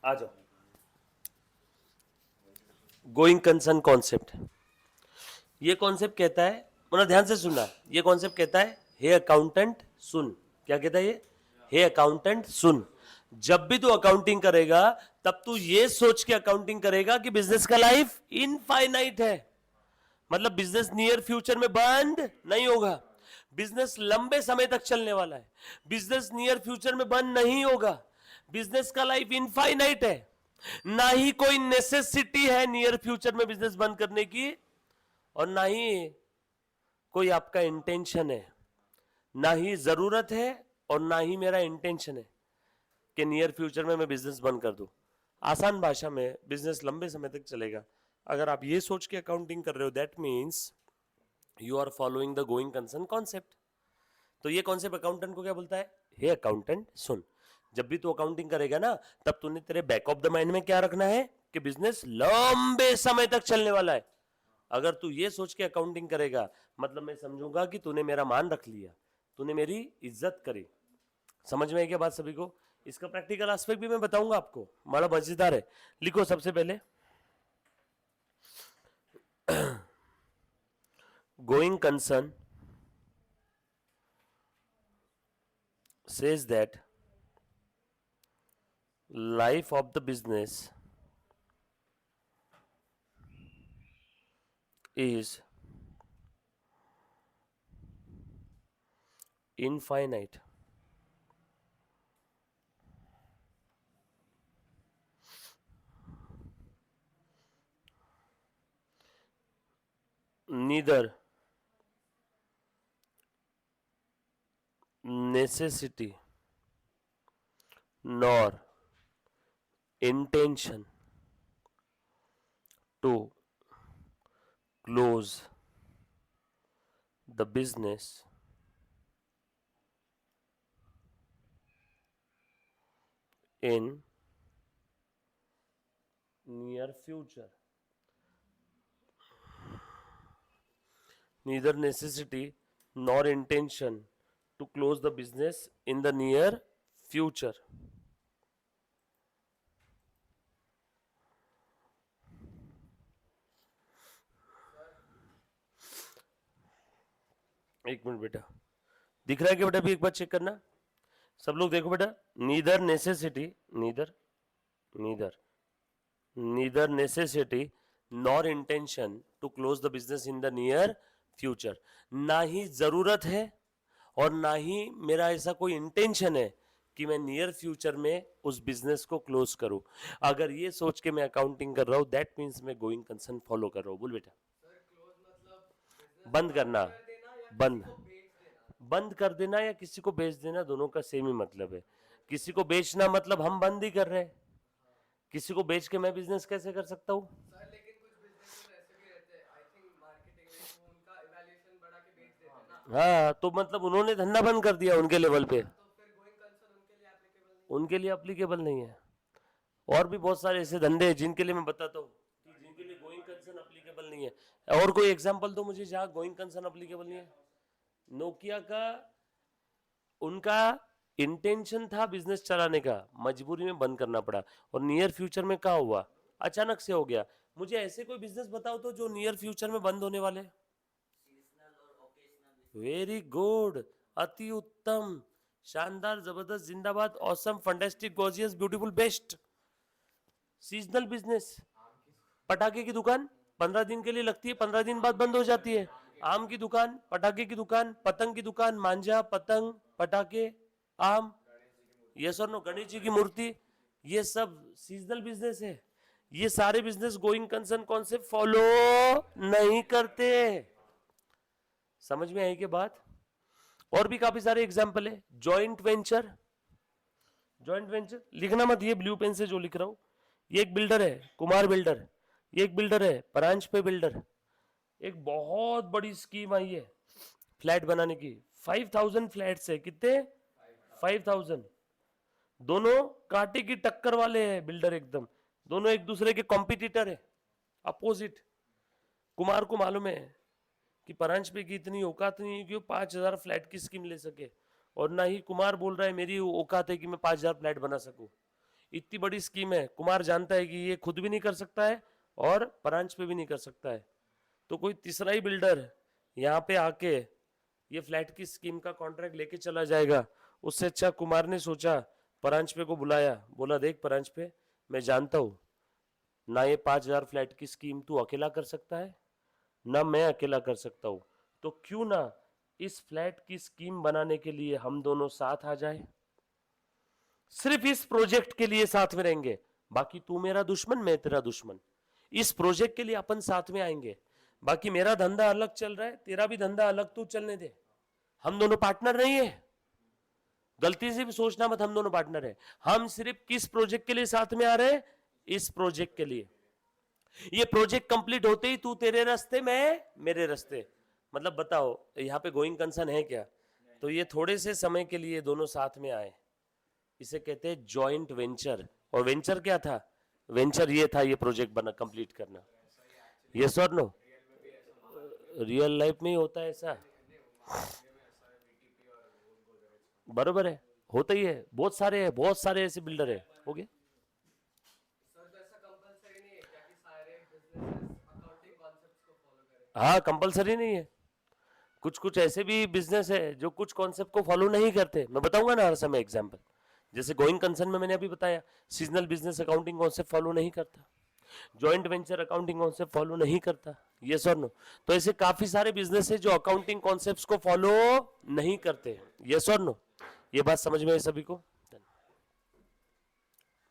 आ जाओ। गोइंग कंसर्न कॉन्सेप्ट, ये कॉन्सेप्ट कहता है, मतलब ध्यान से सुनना, ये कॉन्सेप्ट कहता है हे अकाउंटेंट सुन। क्या कहता है ये? हे अकाउंटेंट सुन, जब भी तू अकाउंटिंग करेगा तब तू ये सोच के अकाउंटिंग करेगा कि बिजनेस का लाइफ इनफाइनाइट है, मतलब बिजनेस नियर फ्यूचर में बंद नहीं होगा, बिजनेस लंबे समय तक चलने वाला है, बिजनेस नियर फ्यूचर में बंद नहीं होगा, बिजनेस का लाइफ इनफाइनाइट है, ना ही कोई नेसेसिटी है नियर फ्यूचर में बिजनेस बंद करने की, और ना ही कोई आपका इंटेंशन है, ना ही जरूरत है और ना ही मेरा इंटेंशन है कि नियर फ्यूचर में मैं बिजनेस बंद कर दूं। आसान भाषा में बिजनेस लंबे समय तक चलेगा। अगर आप ये सोच के अकाउंटिंग कर रहे हो, that means you are following the going concern concept. तो ये कॉन्सेप्ट अकाउंटेंट को क्या बोलता है? हे अकाउंटेंट सुन, जब भी तू अकाउंटिंग करेगा ना, तब तूने तेरे बैक ऑफ द माइंड में क्या रखना है कि बिजनेस लंबे समय तक चलने वाला है। अगर तू ये सोच के अकाउंटिंग करेगा, मतलब मैं समझूंगा कि तूने मेरा मान रख लिया, तूने मेरी इज्जत करी। समझ में आई क्या बात सभी को? इसका प्रैक्टिकल एस्पेक्ट भी मैं बताऊंगा आपको, बड़ा मजेदार है। लिखो सबसे पहले, going concern says that life of the business is infinite. Neither necessity nor intention to close the business in near future. Neither necessity nor intention to close the business in the near future. एक minute बेटा, दिख रहा है कि बेटा? भी एक बार check करना सब लोग, देखो बेटा, neither necessity, neither neither neither necessity nor intention to close the business in the near future. ना ही जरूरत है और ना ही मेरा ऐसा कोई इंटेंशन है कि मैं नियर फ्यूचर में उस बिजनेस को क्लोज करूं। अगर ये सोच के मैं अकाउंटिंग कर रहा हूं, दैट मीन्स मैं गोइंग कंसर्न फॉलो कर रहा हूं। बोल बेटा। बंद करना, बंद बंद कर देना या किसी को बेच देना, दोनों का सेम ही मतलब है। किसी को बेचना मतलब हम बंद ही कर रहे हैं, किसी को बेच के मैं बिजनेस कैसे कर सकता हूँ? लेकिन कुछ बिजनेसेस ऐसे भी रहते हैं, आई थिंक मार्केटिंग में उनका इवैल्यूएशन बढ़ा के बेच देते हैं ना। हाँ, तो मतलब उन्होंने धंधा बंद कर दिया उनके लेवल पे, तो फिर गोइंग कंसर्न उनके लिए एप्लीकेबल नहीं। उनके लिए अप्लीकेबल नहीं है। और भी बहुत सारे ऐसे धंधे हैं जिनके लिए मैं बताता हूँ कि जिनके लिए गोइंग कंसर्न अप्लीकेबल नहीं है। और कोई एग्जांपल दो मुझे जहां गोइंग कंसर्न अप्लीकेबल नहीं है। नोकिया का, उनका इंटेंशन था बिजनेस चलाने का, मजबूरी में बंद करना पड़ा, और नियर फ्यूचर में क्या हुआ? अचानक से हो गया। मुझे ऐसे कोई बिजनेस बताओ तो जो नियर फ्यूचर में बंद होने वाले। वेरी गुड, अति उत्तम, शानदार, जबरदस्त, जिंदाबाद, awesome, fantastic, gorgeous, beautiful, best. Seasonal business, पटाखे की दुकान 15 दिन के लिए लगती है, 15 दिन बाद बंद हो जाती है। आम की दुकान, पटाखे की दुकान, पतंग की दुकान, मांझा, पतंग, पटाखे, आम, यस और नो, गणेश जी की मूर्ति, ये सब सीजनल बिजनेस है। ये सारे business going concern concept follow नहीं करते। समझ में आई कि बात? और भी काफी सारे एग्जाम्पल है। जॉइंट वेंचर, जॉइंट वेंचर लिखना मत, ये ब्लू पेन से जो लिख रहा हूं, ये एक बिल्डर है कुमार बिल्डर, ये एक बिल्डर है परांज पे बिल्डर। एक बहुत बड़ी स्कीम आई है फ्लैट बनाने की, 5000 फ्लैट्स है। कितने? 5000। दोनों कांटे की टक्कर वाले हैं बिल्डर एकदम, दोनों एक दूसरे के कॉम्पिटिटर है, अपोजिट। कुमार को मालूम है कि परांज पे की इतनी औकात नहीं है कि वो 5000 फ्लैट की स्कीम ले सके, और ना ही कुमार बोल रहा है मेरी औकात है कि मैं 5000 फ्लैट बना सकूं। इतनी बड़ी स्कीम है, कुमार जानता है कि ये खुद भी नहीं कर सकता है और परांज पे भी नहीं कर सकता है, तो कोई तीसरा ही बिल्डर यहाँ पे आके ये फ्लैट की स्कीम का कॉन्ट्रैक्ट लेके चला जाएगा। उससे अच्छा कुमार ने सोचा, परांज पे को बुलाया, बोला देख परांज पे, मैं जानता हूं ना ये 5000 फ्लैट की स्कीम तू अकेला कर सकता है, ना मैं अकेला कर सकता हूं, तो क्यों ना इस फ्लैट की स्कीम बनाने के लिए हम दोनों साथ आ जाए। सिर्फ इस प्रोजेक्ट के लिए साथ में रहेंगे, बाकी तू मेरा दुश्मन, मैं तेरा दुश्मन। इस प्रोजेक्ट के लिए अपन साथ में आएंगे, बाकी मेरा धंधा अलग चल रहा है, तेरा भी धंधा अलग, तू चलने दे, हम दोनों पार्टनर नहीं है। गलती से भी सोचना मत हम दोनों पार्टनर है। हम सिर्फ किस प्रोजेक्ट के लिए साथ में आ रहे हैं? इस प्रोजेक्ट के लिए। ये प्रोजेक्ट कंप्लीट होते ही तू तेरे रास्ते, मैं मेरे रास्ते। मतलब बताओ यहाँ पे गोइंग कंसर्न है क्या? तो ये थोड़े से समय के लिए दोनों साथ में आए, इसे कहते हैं जॉइंट वेंचर। और वेंचर क्या था? वेंचर ये था, ये प्रोजेक्ट बना कंप्लीट करना। यस और नो? रियल लाइफ में ही होता है ऐसा, बरोबर है, होता ही है, बहुत सारे ऐसे बिल्डर है। हो गया? सर तो ऐसा कंपलसरी नहीं है क्या कि सारे बिजनेसेस अकाउंटिंग कॉन्सेप्ट्स को फॉलो करें? हाँ, कंपलसरी नहीं है। कुछ कुछ ऐसे भी बिजनेस है जो कुछ कॉन्सेप्ट को फॉलो नहीं करते। मैं बताऊंगा ना हर समय एग्जांपल। जैसे गोइंग कंसर्न में मैंने अभी बताया, seasonal business accounting concept follow नहीं करता, joint venture accounting concept follow नहीं करता। यस और नो? तो ऐसे काफी सारे बिजनेस है जो अकाउंटिंग कॉन्सेप्ट्स को फॉलो नहीं करते। यस और नो? ये बात समझ में है सभी को?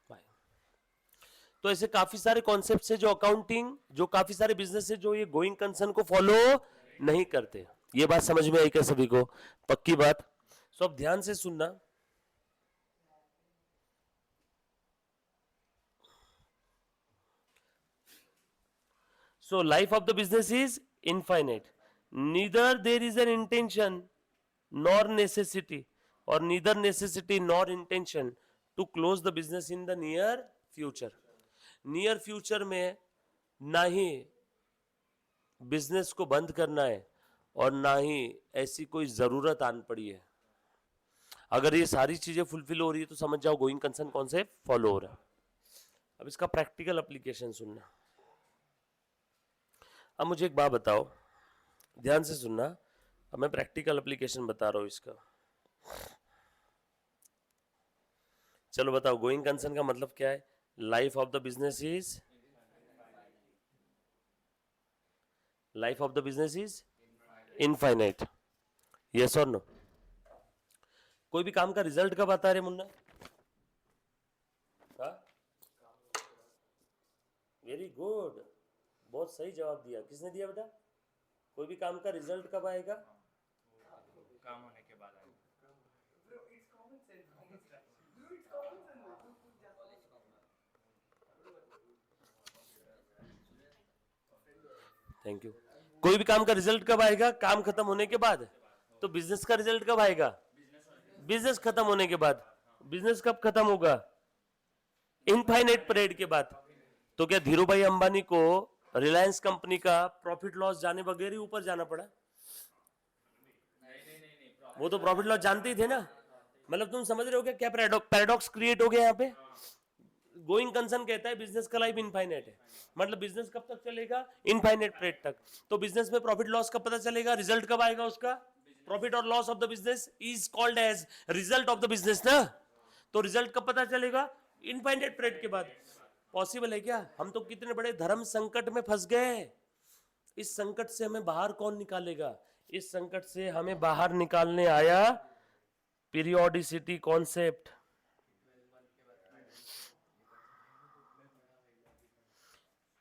Bye. तो ऐसे काफी सारे कॉन्सेप्ट्स है जो अकाउंटिंग, जो काफी सारे बिजनेस है जो ये गोइंग कंसर्न को फॉलो नहीं करते। ये बात समझ में आई क्या सभी को? पक्की बात? सो अब ध्यान से सुनना। So life of the business is infinite. Neither there is an intention nor necessity, or neither necessity nor intention to close the business in the near future. Near future में ना ही बिजनेस को बंद करना है और ना ही ऐसी कोई जरूरत आन पड़ी है। अगर ये सारी चीजें फुलफिल हो रही है तो समझ जाओ गोइंग कंसर्न कॉन्सेप्ट फॉलो हो रहा है। अब इसका प्रैक्टिकल एप्लीकेशन सुनना। अब मुझे एक बात बताओ, ध्यान से सुनना। अब मैं प्रैक्टिकल एप्लीकेशन बता रहा हूं इसका। चलो बताओ, गोइंग कंसर्न का मतलब क्या है? Life of the business is, life of the business is infinite. Yes और नो? कोई भी काम का रिजल्ट कब आता है रे मुन्ना? वेरी गुड, बहुत सही जवाब दिया। किसने दिया बेटा? कोई भी काम का रिजल्ट कब आएगा? काम होने के बाद आएगा। Bro, it's common sense. Common sense. Bro, it's common sense. तू खुद जा कॉलेज थैंक यू। कोई भी काम का रिजल्ट कब आएगा? काम खत्म होने के बाद। तो बिजनेस का रिजल्ट कब आएगा? बिजनेस खत्म होने के बाद। बिजनेस कब खत्म होगा? इनफाइनाइट पीरियड के बाद। तो क्या धीरू भाई अंबानी को रिलायंस कंपनी का प्रॉफिट लॉस जाने बगैर ही ऊपर जाना पड़ा? वो तो प्रॉफिट लॉस जानते ही थे ना। मतलब तुम समझ रहे हो क्या पैराडॉक्स क्रिएट हो गया यहाँ पे? गोइंग कंसर्न कहता है बिजनेस का लाइफ इनफाइनाइट है, मतलब बिजनेस कब तक चलेगा? इनफाइनाइट पीरियड तक। तो बिजनेस में प्रॉफिट लॉस कब पता चलेगा? रिजल्ट कब आएगा उसका? प्रॉफिट और loss of the business is called as result of the business ना। तो रिजल्ट कब पता चलेगा? इनफाइनाइट पीरियड के बाद। पॉसिबल है क्या? हम तो कितने बड़े धर्म संकट में फंस गए। इस संकट से हमें बाहर कौन निकालेगा? इस संकट से हमें बाहर निकालने आया पीरियोडिसिटी कॉन्सेप्ट।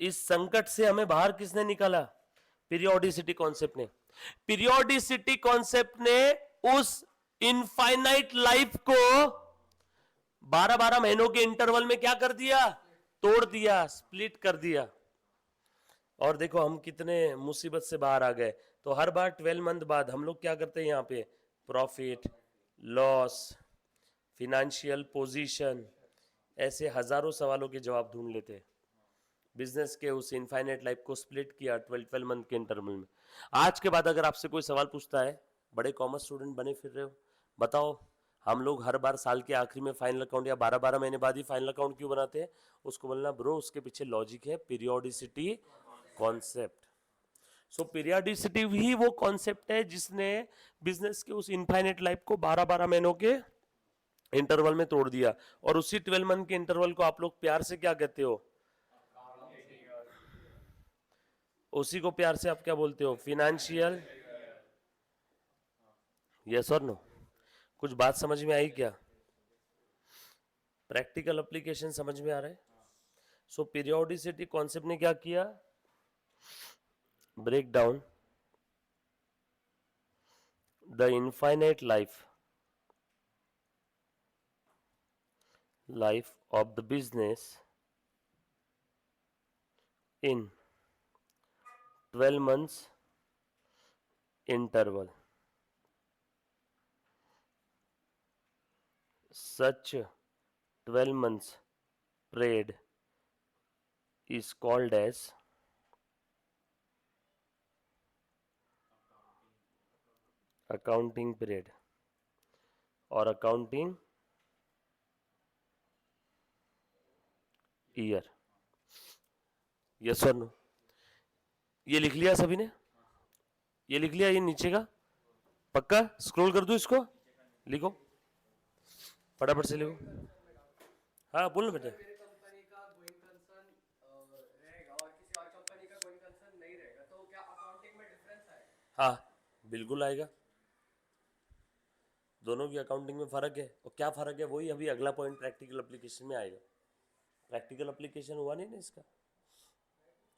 इस संकट से हमें बाहर किसने निकाला? पीरियोडिसिटी कॉन्सेप्ट ने। पीरियोडिसिटी कॉन्सेप्ट ने उस इनफाइनाइट लाइफ को 12-12 महीनों के इंटरवल में क्या कर दिया? तोड़ दिया, स्प्लिट कर दिया। और देखो हम कितने मुसीबत से बाहर आ गए। तो हर बार 12 मंथ बाद हम लोग क्या करते हैं यहाँ पे? प्रॉफिट, लॉस, फिनेंशियल पोजीशन, ऐसे हजारों सवालों के जवाब ढूंढ लेते हैं। बिजनेस के उस इनफाइनाइट लाइफ को स्प्लिट किया 12 मंथ के इंटरवल में। आज के बाद अगर आपसे कोई सवाल पूछता है, बड़े कॉमर्स स्टूडेंट बने फिर रहे हो, बताओ हम लोग हर बार साल के आखिरी में फाइनल अकाउंट या 12-12 महीने बाद ही फाइनल अकाउंट क्यों बनाते हैं? उसको बोलना ब्रो उसके पीछे लॉजिक है, पीरियोडिसिटी कॉन्सेप्ट। सो पीरियोडिसिटी ही वो कॉन्सेप्ट है जिसने बिजनेस के उस इनफाइनाइट लाइफ को 12-12 महीनों के इंटरवल में तोड़ दिया। और उसी 12 मंथ के इंटरवल को आप लोग प्यार से क्या कहते हो? उसी को प्यार से आप क्या बोलते हो? फिनेंशियल। यस और नो? कुछ बात समझ में आई क्या? प्रैक्टिकल एप्लीकेशन समझ में आ रहा है? सो पीरियोडिसिटी कॉन्सेप्ट ने क्या किया? Break down the infinite life of the business in 12 months interval. such 12 months period is called as accounting period or accounting year. Yes or no? ये लिख लिया सभी ने? ये लिख लिया? ये नीचे का पक्का स्क्रॉल कर दो इसको, लिखो फटाफट से लिखो. हाँ बोल ना बेटा. मेरे कंपनी का गोइंग कंसर्न रहेगा और किसी और कंपनी का गोइंग कंसर्न नहीं रहेगा, तो क्या अकाउंटिंग में डिफरेंस आएगा? हाँ बिल्कुल आएगा. दोनों की अकाउंटिंग में फर्क है. और क्या फर्क है वही अभी अगला पॉइंट प्रैक्टिकल एप्लीकेशन में आएगा. प्रैक्टिकल एप्लीकेशन हुआ नहीं ना इसका.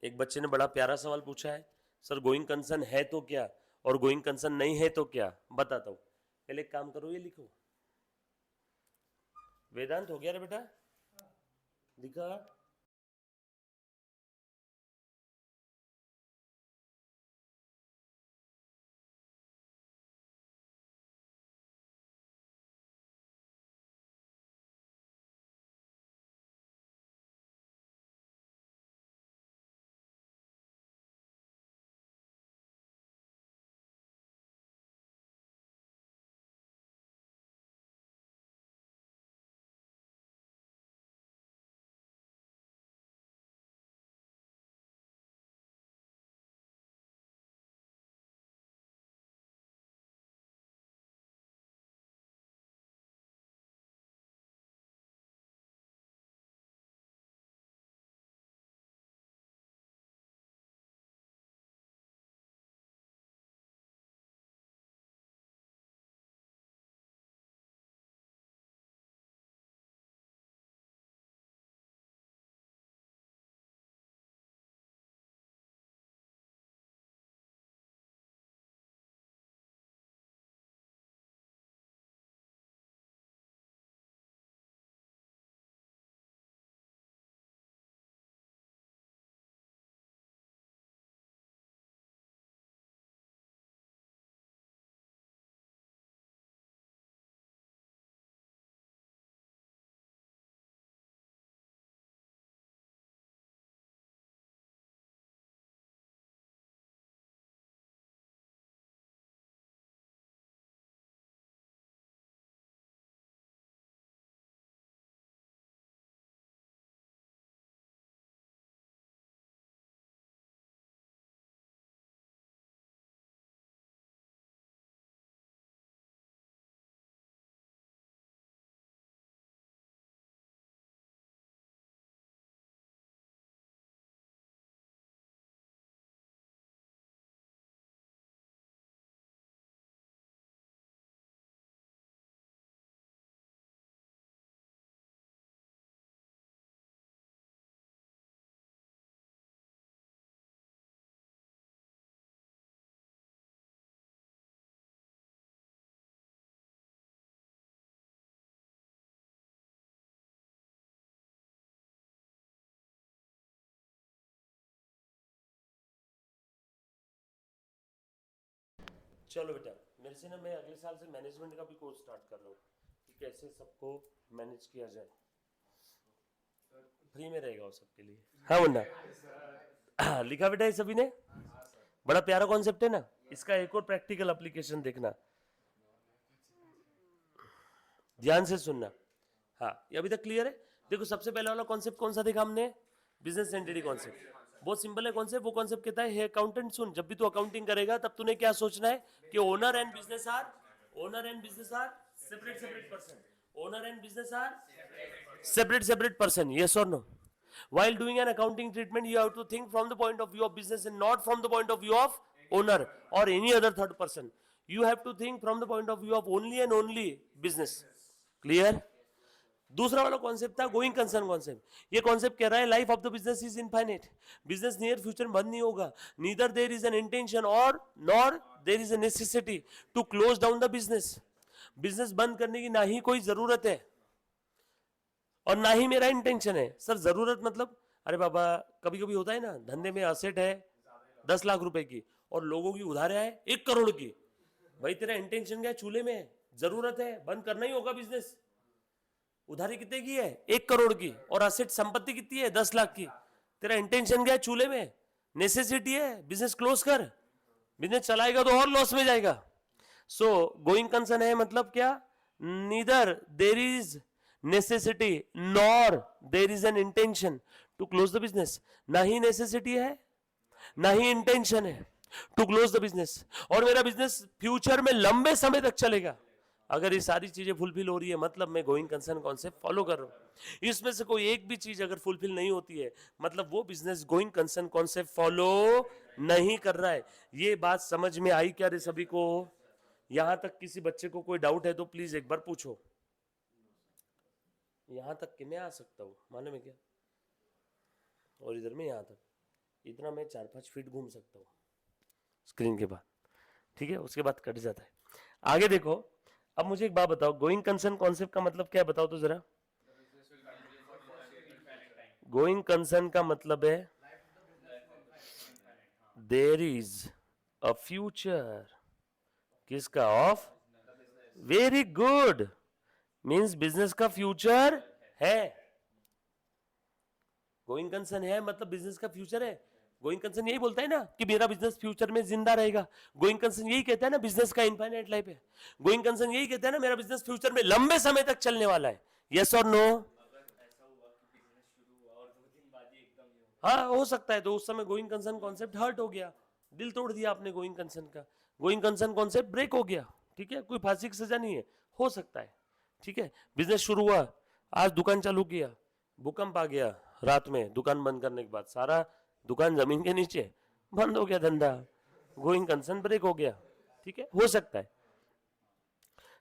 एक बच्चे ने बड़ा प्यारा सवाल पूछा है, सर गोइंग कंसर्न है तो क्या और गोइंग कंसर्न नहीं है तो क्या. बताता हूँ. पहले एक काम करो, ये लिखो. वेदांत हो गया रे बेटा, लिखा. चलो बेटा, मेरे से ना, मैं अगले साल से मैनेजमेंट का भी कोर्स स्टार्ट कर रहा हूँ कि कैसे सबको मैनेज किया जाए. फ्री में रहेगा वो सबके लिए. हाँ मुन्ना, लिखा बेटा ये सभी ने? बड़ा प्यारा कॉन्सेप्ट है ना. इसका एक और प्रैक्टिकल एप्लीकेशन देखना, ध्यान से सुनना. हाँ ये अभी तक क्लियर है? देखो सबसे पहला वाला कॉन्सेप्ट कौन सा देखा हमने? Business entity concept. बहुत सिंपल है कॉन्सेप्ट. वो कॉन्सेप्ट कहता है, हे अकाउंटेंट सुन, जब भी तू अकाउंटिंग करेगा तब तूने क्या सोचना है कि owner and business are separate separate person. Owner and business are separate person. Yes और no? While doing an accounting treatment, you have to think from the point of view of business and not from the point of view of owner or any other third person. You have to think from the point of view of only and only business. Clear? दूसरा वाला concept था going concern concept. ये concept कह रहा है life of the business is infinite. Business near future बंद नहीं होगा. Neither there is an intention और nor there is a necessity to close down the business. Business बंद करने की ना ही कोई जरूरत है और ना ही मेरा इंटेंशन है. सर जरूरत मतलब, अरे बाबा कभी कभी होता है ना, धंधे में असेट है 10 लाख रुपए की और लोगों की उधारे है 1 करोड़ की. भाई तेरा इंटेंशन क्या है? चूल्हे में है, जरूरत है, बंद करना ही होगा बिजनेस. उधारी कितने की है? 1 करोड़ की, और असेट संपत्ति कितनी है? 10 लाख की। तेरा इंटेंशन क्या है? चूल्हे में नेसेसिटी है, बिजनेस क्लोज कर। बिजनेस चलाएगा तो और लॉस में जाएगा। सो गोइंग कंसर्न है मतलब क्या? Neither there is necessity nor there is an intention to close the business. ना ही नेसेसिटी है, ना ही इंटेंशन है टू क्लोज द बिजनेस, और मेरा बिजनेस फ्यूचर में लंबे समय तक चलेगा। अगर ये सारी चीजें फुलफिल हो रही है मतलब मैं गोइंग कंसर्न कॉन्सेप्ट फॉलो कर रहा हूं। इसमें से कोई एक भी चीज अगर फुलफिल नहीं होती है मतलब वो business going concern concept follow नहीं कर रहा है। ये बात समझ में आई क्या रे सभी को? यहां तक किसी बच्चे को कोई डाउट है तो प्लीज एक बार पूछो। यहां तक कि मैं आ सकता हूं, मालूम है क्या? और इधर में यहां तक इतना मैं 4-5 फीट घूम सकता हूँ स्क्रीन के बाद, ठीक है? उसके बाद कट जाता है। आगे देखो, अब मुझे एक बात बताओ, गोइंग कंसर्न कॉन्सेप्ट का मतलब क्या है? बताओ तो जरा। गोइंग कंसर्न का मतलब है देर इज अ फ्यूचर। किसका? Of. Very good, means business का फ्यूचर है। गोइंग कंसर्न है मतलब बिजनेस का फ्यूचर है। गोइंग कंसर्न यही बोलता है ना कि मेरा बिजनेस फ्यूचर में जिंदा रहेगा। गोइंग कंसर्न यही कहता है ना बिजनेस का इनफाइनाइट लाइफ है। गोइंग कंसर्न यही कहता है ना मेरा बिजनेस फ्यूचर में लंबे समय तक चलने वाला है। यस और नो? हाँ, हो सकता है, तो उस समय गोइंग कंसर्न कॉन्सेप्ट हर्ट हो गया, दिल तोड़ दिया आपने गोइंग कंसर्न का, गोइंग कंसर्न कॉन्सेप्ट ब्रेक हो गया, ठीक है? कोई फांसी की सजा नहीं है, हो सकता है, ठीक है? बिजनेस शुरू हुआ, आज दुकान चालू किया, भूकंप आ गया रात में, दुकान बंद करने के बाद सारा दुकान जमीन के नीचे, बंद हो गया धंधा, गोइंग कंसर्न ब्रेक हो गया, ठीक है? हो सकता है।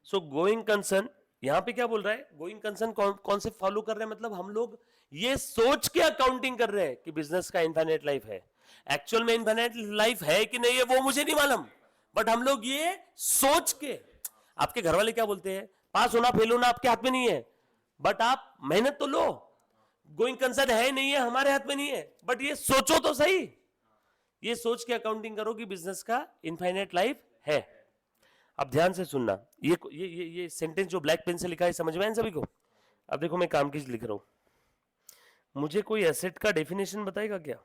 सो गोइंग कंसर्न यहां पे क्या बोल रहा है? गोइंग कंसर्न कॉन्सेप्ट फॉलो कर रहे हैं मतलब हम लोग ये सोच के अकाउंटिंग कर रहे हैं कि बिजनेस का इनफाइनाइट लाइफ है। एक्चुअल में इनफाइनाइट लाइफ है कि नहीं है वो मुझे नहीं मालूम, बट हम लोग ये सोच के, आपके घर वाले क्या बोलते हैं? पास होना फेल होना आपके हाथ में नहीं है, बट आप मेहनत तो लो। गोइंग कंसर्न है नहीं है हमारे हाथ में नहीं है, बट ये सोचो तो सही, ये सोच के अकाउंटिंग करो कि बिजनेस का इनफाइनाइट लाइफ है। अब ध्यान से सुनना, ये सेंटेंस जो ब्लैक पेन से लिखा है समझ में आया सभी को? अब देखो मैं काम किस लिख रहा हूं। मुझे कोई एसेट का डेफिनेशन बताएगा क्या?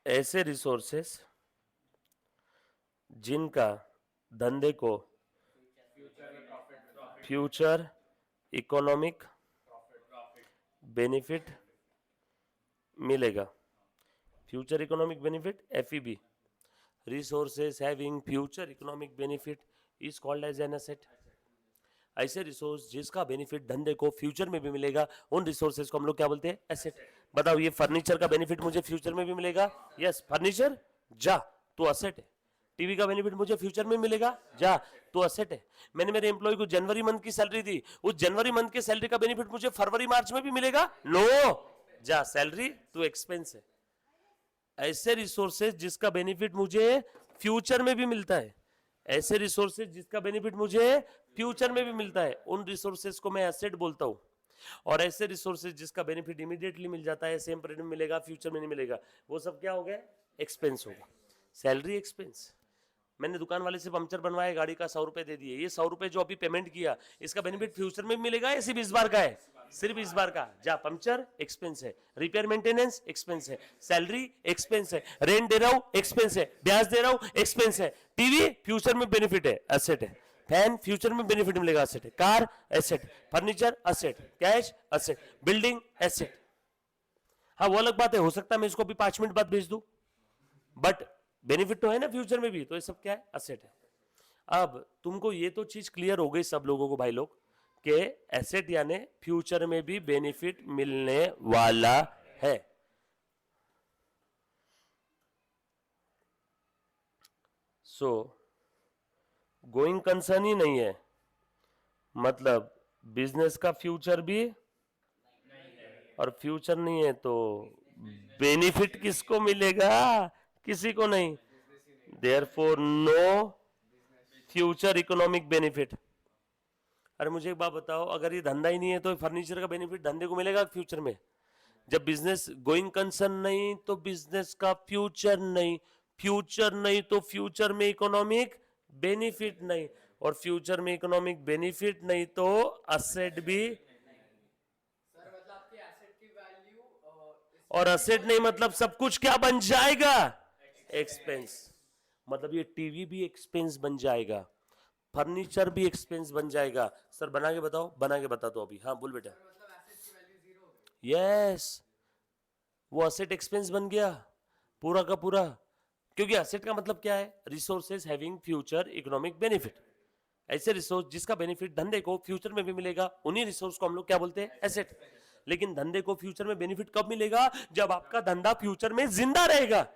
ऐसे रिसोर्सेस जिनका धंधे को फ्यूचर इकोनॉमिक बेनिफिट मिलेगा। Future economic benefit, FEB, resources having future economic benefit is called as an asset. ऐसे रिसोर्स जिसका बेनिफिट धंधे को फ्यूचर में भी मिलेगा, उन रिसोर्सेज को हम लोग क्या बोलते हैं? एसेट। बताओ, ये फर्नीचर का बेनिफिट मुझे फ्यूचर में भी मिलेगा? यस, फर्नीचर जा तो एसेट है। टीवी का बेनिफिट मुझे फ्यूचर में मिलेगा? जा तो एसेट है। मैंने मेरे एम्प्लॉय को जनवरी मंथ की सैलरी दी, उस जनवरी मंथ के सैलरी का बेनिफिट मुझे फरवरी मार्च में भी मिलेगा? नो, जा सैलरी तो एक्सपेंस है। ऐसे रिसोर्सेज जिसका बेनिफिट मुझे फ्यूचर में भी मिलता है, ऐसे रिसोर्सेज जिसका बेनिफिट मुझे फ्यूचर में भी मिलता है, उन रिसोर्सेज को मैं एसेट बोलता हूं। और ऐसे रिसोर्सेज जिसका बेनिफिट इमीडिएटली मिल जाता है, सेम पीरियड में मिलेगा, फ्यूचर में नहीं मिलेगा, वो सब क्या हो गया? एक्सपेंस हो गया। Salary expense. मैंने दुकान वाले से पंचर बनवाया, गाड़ी का 100 रुपए दे दिए, ये 100 रुपए जो अभी पेमेंट किया इसका बेनिफिट फ्यूचर में मिलेगा या सिर्फ इस बार का है? सिर्फ इस बार का। जा पंचर एक्सपेंस है, रिपेयर मेंटेनेंस एक्सपेंस है, सैलरी एक्सपेंस है, रेंट दे रहा हूं एक्सपेंस है, ब्याज दे रहा हूं एक्सपेंस है, टीवी फ्यूचर में बेनिफिट है, एसेट है, फैन फ्यूचर में बेनिफिट मिलेगा, एसेट है, car asset, furniture asset, cash asset, building asset. हाँ, वो अलग बात है, हो सकता है मैं इसको भी 5 मिनट बाद भेज दूं, बट बेनिफिट तो है ना फ्यूचर में भी, तो ये सब क्या है? एसेट है। अब तुमको ये तो चीज क्लियर हो गई सब लोगों को भाई लोग कि एसेट यानी फ्यूचर में भी बेनिफिट मिलने वाला है। सो गोइंग कंसर्न ही नहीं है मतलब बिजनेस का फ्यूचर भी, और फ्यूचर नहीं है तो बेनिफिट किसको मिलेगा? किसी को नहीं। Therefore no future economic benefit. अरे मुझे एक बात बताओ, अगर ये धंधा ही नहीं है तो फर्नीचर का बेनिफिट धंधे को मिलेगा फ्यूचर में? जब बिजनेस गोइंग कंसर्न नहीं तो बिजनेस का फ्यूचर नहीं, फ्यूचर नहीं तो फ्यूचर में इकोनॉमिक बेनिफिट नहीं, और फ्यूचर में इकोनॉमिक बेनिफिट नहीं तो असेट भी, सर मतलब आपकी एसेट की वैल्यू और असेट नहीं मतलब सब कुछ क्या बन जाएगा, एक्सपेंस। मतलब ये टीवी भी एक्सपेंस बन जाएगा, फर्नीचर भी एक्सपेंस बन जाएगा। सर बना के बताओ, बना के बता दो अभी। हाँ बोल बेटा। मतलब एसेट की वैल्यू जीरो हो गई। यस, वो असेट एक्सपेंस बन गया पूरा का पूरा, क्योंकि असेट का मतलब क्या है, resources having future economic benefit. ऐसे रिसोर्स जिसका बेनिफिट धंधे को फ्यूचर में भी मिलेगा, उन्हीं रिसोर्स को हम लोग क्या बोलते हैं, एसेट। लेकिन धंधे को फ्यूचर में बेनिफिट कब मिलेगा, जब आपका धंधा फ्यूचर में जिंदा रहेगा।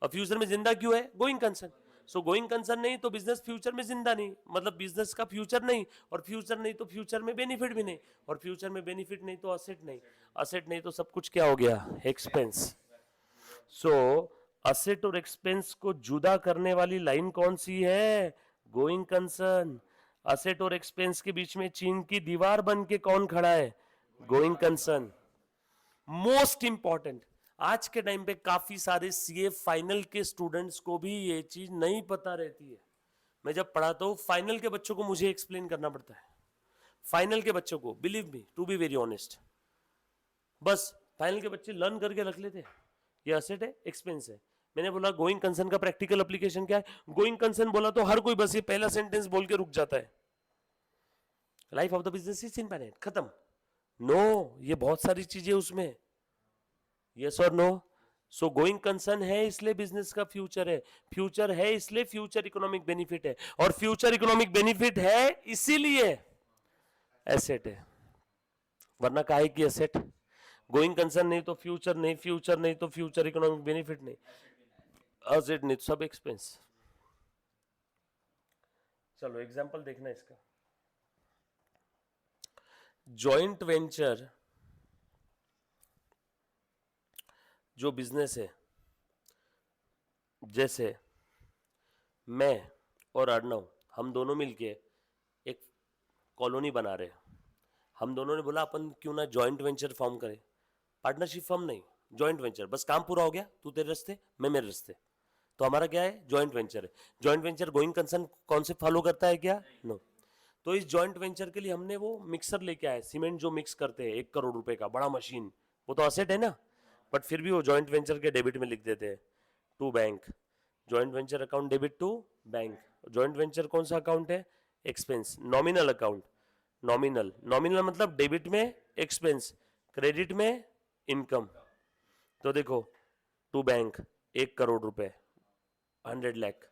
और फ्यूचर में जिंदा क्यों है, going concern. So going concern नहीं तो बिजनेस फ्यूचर में जिंदा नहीं, मतलब बिजनेस का फ्यूचर नहीं, और फ्यूचर नहीं तो फ्यूचर में बेनिफिट भी नहीं, और फ्यूचर में बेनिफिट नहीं तो असेट नहीं, असेट नहीं तो सब कुछ क्या हो गया, एक्सपेंस। सो असेट और एक्सपेंस को जुदा करने वाली लाइन कौन सी है, गोइंग कंसर्न। असेट और एक्सपेंस के बीच में चीन की दीवार बन के कौन खड़ा है, गोइंग कंसर्न। मोस्ट इंपॉर्टेंट, आज के टाइम पे काफी सारे सीए फाइनल के स्टूडेंट्स को भी ये चीज नहीं पता रहती है। मैं जब पढ़ाता हूं फाइनल के बच्चों को मुझे एक्सप्लेन करना पड़ता है, फाइनल के बच्चों को, believe me to be very honest. बस फाइनल के बच्चे लर्न करके रख लेते हैं, ये असेट है, एक्सपेंस है। मैंने बोला गोइंग कंसर्न का प्रैक्टिकल एप्लीकेशन क्या है, गोइंग कंसर्न बोला तो हर कोई बस ये पहला सेंटेंस बोल के रुक जाता है, life of the business is infinite, खत्म। नो, ये बहुत सारी चीजें उसमें, यस और नो। सो गोइंग कंसर्न है इसलिए बिजनेस का फ्यूचर है, फ्यूचर है इसलिए फ्यूचर इकोनॉमिक बेनिफिट है, और फ्यूचर इकोनॉमिक बेनिफिट है इसीलिए एसेट है। वरना काहे की एसेट, गोइंग कंसर्न नहीं तो फ्यूचर नहीं, फ्यूचर नहीं तो फ्यूचर इकोनॉमिक बेनिफिट नहीं, एसेट नहीं तो सब एक्सपेंस। चलो एग्जांपल देखना इसका। जॉइंट वेंचर जो बिजनेस है, जैसे मैं और अर्णव, हम दोनों मिलके एक कॉलोनी बना रहे हैं। हम दोनों ने बोला अपन क्यों ना जॉइंट वेंचर फॉर्म करें, पार्टनरशिप फॉर्म नहीं, जॉइंट वेंचर। बस काम पूरा हो गया, तू तेरे रास्ते मैं मेरे रास्ते, तो हमारा क्या है, जॉइंट वेंचर है। Joint venture going concern concept follow करता है क्या, नो। तो इस जॉइंट वेंचर के लिए हमने वो मिक्सर लेके आए, सीमेंट जो मिक्स करते हैं 1 करोड़ रुपए का बड़ा मशीन, वो तो असेट है ना, बट फिर भी वो जॉइंट वेंचर के डेबिट में लिख देते हैं to bank, joint venture account debit to bank. Joint venture कौन सा अकाउंट है, expense, nominal account. Nominal, nominal मतलब डेबिट में एक्सपेंस, क्रेडिट में इनकम। तो देखो टू बैंक 1 करोड़ रुपए, 100 लाख,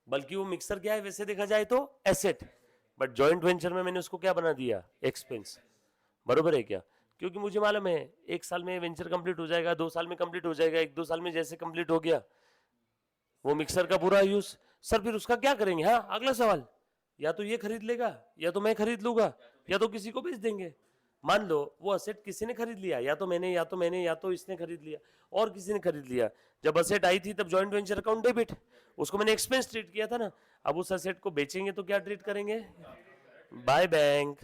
बल्कि वो मिक्सर क्या है वैसे देखा जाए तो एसेट, बट जॉइंट वेंचर में मैंने उसको क्या बना दिया, एक्सपेंस। बरोबर है क्या, क्योंकि मुझे मालूम है 1 साल में वेंचर कंप्लीट हो जाएगा, 2 साल में कंप्लीट हो जाएगा, 1-2 साल में जैसे कंप्लीट हो गया वो मिक्सर का पूरा यूज। सर फिर उसका क्या करेंगे, हाँ अगला सवाल, या तो ये खरीद लेगा, या तो मैं खरीद लूंगा, या तो किसी को बेच देंगे। मान लो वो असेट किसी ने खरीद लिया, या तो मैंने, या तो मैंने, या तो इसने खरीद लिया, और किसी ने खरीद लिया। जब असेट आई थी तब जॉइंट वेंचर अकाउंट डेबिट, उसको मैंने एक्सपेंस ट्रीट किया था ना। अब उस असेट को बेचेंगे तो क्या ट्रीट करेंगे, बाय बैंक।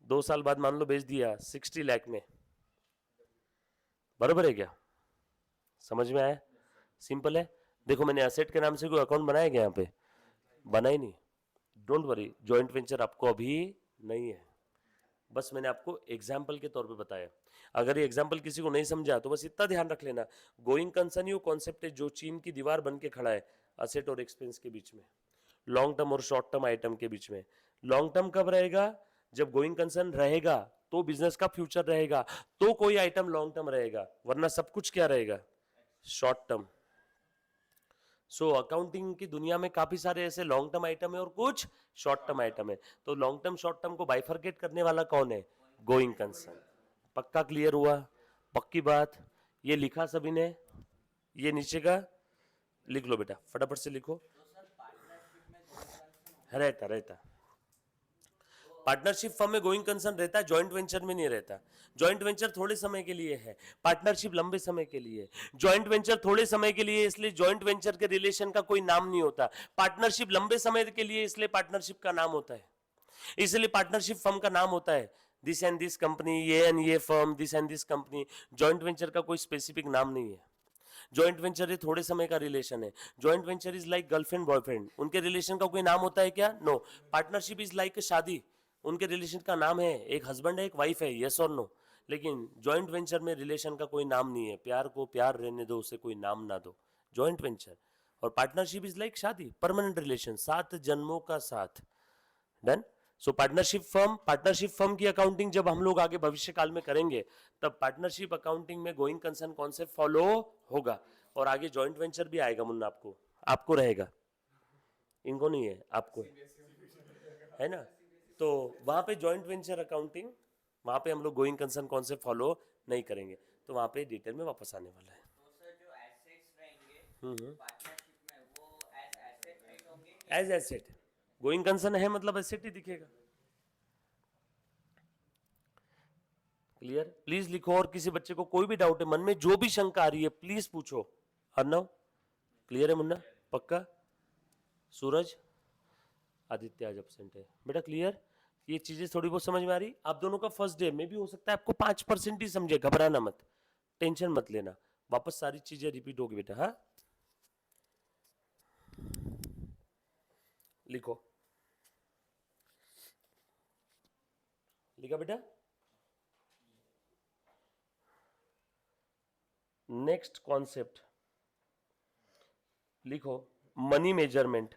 2 साल बाद मान लो बेच दिया 60 लाख में, बराबर है क्या, समझ में आया, सिंपल है। देखो मैंने असेट के नाम से कोई अकाउंट बनाया क्या, यहाँ पे बना ही नहीं। डोंट वरी, जॉइंट वेंचर आपको अभी नहीं है, बस मैंने आपको एग्जाम्पल के तौर पे बताया। अगर ये एग्जाम्पल किसी को नहीं समझा तो बस इतना ध्यान रख लेना, गोइंग कंसर्न वो कॉन्सेप्ट है जो चीन की दीवार बन के खड़ा है असेट और एक्सपेंस के बीच में, लॉन्ग टर्म और शॉर्ट टर्म आइटम के बीच में। लॉन्ग टर्म कब रहेगा, जब गोइंग कंसर्न रहेगा तो बिजनेस का फ्यूचर रहेगा, तो कोई आइटम लॉन्ग टर्म रहेगा, वरना सब कुछ क्या रहेगा, शॉर्ट टर्म। सो अकाउंटिंग की दुनिया में काफी सारे ऐसे लॉन्ग टर्म आइटम है और कुछ शॉर्ट टर्म आइटम है। तो लॉन्ग टर्म शॉर्ट टर्म को बाइफरकेट करने वाला कौन है, गोइंग कंसर्न। पक्का क्लियर हुआ, पक्की बात। ये लिखा सभी ने, ये नीचे का लिख लो बेटा, फटाफट से लिखो। रहता रहता पार्टनरशिप फर्म में गोइंग कंसर्न रहता है, जॉइंट वेंचर में नहीं रहता। जॉइंट वेंचर थोड़े समय के लिए है, पार्टनरशिप लंबे समय के लिए। जॉइंट वेंचर थोड़े समय के लिए इसलिए जॉइंट वेंचर के रिलेशन का कोई नाम नहीं होता। पार्टनरशिप लंबे समय के लिए इसलिए पार्टनरशिप का नाम होता है, इसलिए पार्टनरशिप फर्म का नाम होता है दिस एंड दिस कंपनी, ये एंड ये firm, this and this company. Joint venture का कोई स्पेसिफिक नाम नहीं है। जॉइंट वेंचर ये थोड़े समय का रिलेशन है. Joint venture is like girlfriend boyfriend. उनके रिलेशन का कोई नाम होता है क्या? नो. पार्टनरशिप इज लाइक शादी. उनके रिलेशन का नाम है, एक हस्बैंड है एक वाइफ है, यस और नो. लेकिन जॉइंट वेंचर में रिलेशन का कोई नाम नहीं है. प्यार को प्यार रहने दो, उसे कोई नाम ना दो. Joint venture. और पार्टनरशिप इज लाइक शादी, परमानेंट रिलेशन, 7 जन्मों का साथ. डन. सो पार्टनरशिप फर्म की अकाउंटिंग जब हम लोग आगे भविष्य काल में करेंगे, तब पार्टनरशिप अकाउंटिंग में गोइंग कंसर्न कॉन्सेप्ट फॉलो होगा. और आगे जॉइंट वेंचर भी आएगा मुन्ना. आपको रहेगा, इनको नहीं है, आपको है ना. तो वहां पे जॉइंट वेंचर अकाउंटिंग, वहां पे हम लोग गोइंग कंसर्न कॉन्सेप्ट फॉलो नहीं करेंगे. तो वहां पे डिटेल में वापस आने वाला है. तो सर जो एसेट्स रहेंगे हम्म. पार्टनरशिप में वो एज एसेट ट्रीट होंगे एज एसेट. गोइंग कंसर्न है मतलब एसेट ही दिखेगा. क्लियर. प्लीज लिखो. और किसी बच्चे को कोई भी डाउट है मन में, जो भी शंका आ रही है प्लीज पूछो. अर्नव क्लियर है? मुन्ना पक्का? सूरज, आदित्य आज एब्सेंट है बेटा. क्लियर. ये चीजें थोड़ी बहुत समझ में आ रही. आप दोनों का फर्स्ट डे में भी हो सकता है आपको 5% ही समझे. घबराना मत, टेंशन मत लेना. वापस सारी चीजें रिपीट होगी बेटा. हाँ लिखो. लिखा बेटा? नेक्स्ट कॉन्सेप्ट लिखो, मनी मेजरमेंट.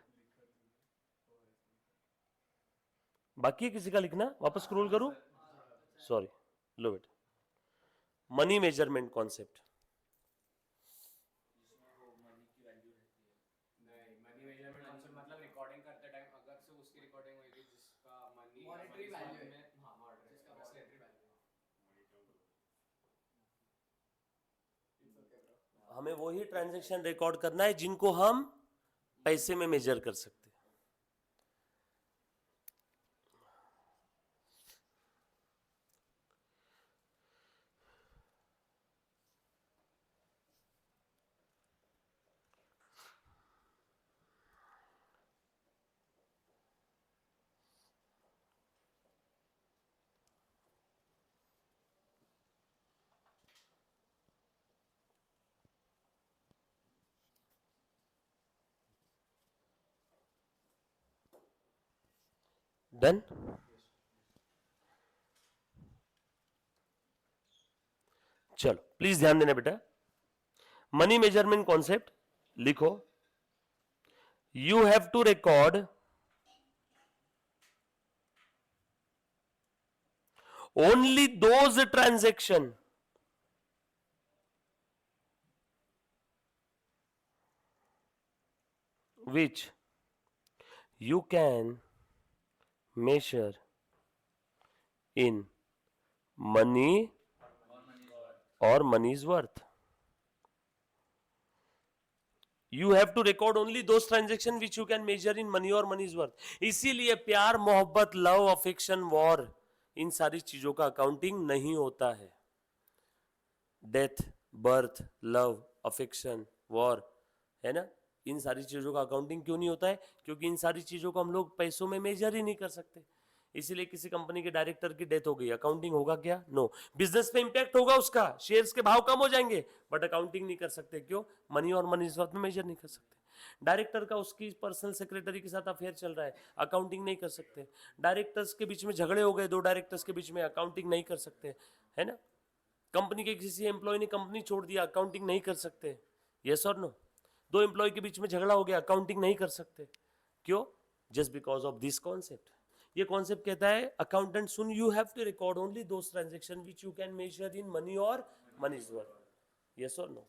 बाकी है किसी का लिखना? वापस स्क्रॉल करूं? सॉरी. लो बेटा, मनी मेजरमेंट कॉन्सेप्ट. नहीं, मनी मेजरमेंट कॉन्सेप्ट मतलब रिकॉर्डिंग करते टाइम अगर से उसकी रिकॉर्डिंग होगी जिसका मनी मॉनेटरी वैल्यू है. हाँ, मॉनेटरी, जिसका मॉनेटरी वैल्यू. हमें वही ट्रांजैक्शन रिकॉर्ड करना है जिनको हम पैसे में मेजर कर सकते हैं. डन. चलो प्लीज ध्यान देना बेटा. मनी मेजरमेंट कॉन्सेप्ट लिखो. You have to record only those transaction which you can measure in money or money's worth. You have to record only those transactions which you can measure in money or money's worth. इसीलिए प्यार, मोहब्बत, love, affection, war, इन सारी चीजों का accounting नहीं होता है. Death, birth, love, affection, war, है ना, इन सारी चीजों का अकाउंटिंग क्यों नहीं होता है? क्योंकि इन सारी चीजों को हम लोग पैसों में मेजर ही नहीं कर सकते. इसीलिए किसी कंपनी के डायरेक्टर की डेथ हो गई, अकाउंटिंग होगा क्या? नो. बिजनेस पे इंपैक्ट होगा उसका, शेयर्स के भाव कम हो जाएंगे, बट अकाउंटिंग नहीं कर सकते. क्यों? मनी और मनी वर्थ में मेजर नहीं कर सकते. डायरेक्टर का उसकी पर्सनल सेक्रेटरी के साथ अफेयर चल रहा है, अकाउंटिंग नहीं कर सकते. डायरेक्टर्स के बीच में झगड़े हो गए, 2 डायरेक्टर्स के बीच में, अकाउंटिंग नहीं कर सकते, है ना. कंपनी के किसी एम्प्लॉय ने कंपनी छोड़ दिया, अकाउंटिंग नहीं कर सकते. यस और नो. 2 एम्प्लॉय के बीच में झगड़ा हो गया, अकाउंटिंग नहीं कर सकते. क्यों? Just because of this concept. ये कॉन्सेप्ट कहता है अकाउंटेंट सुन, you have to record only those transaction which you can measure in money और मनीज वर्थ. यस और नो.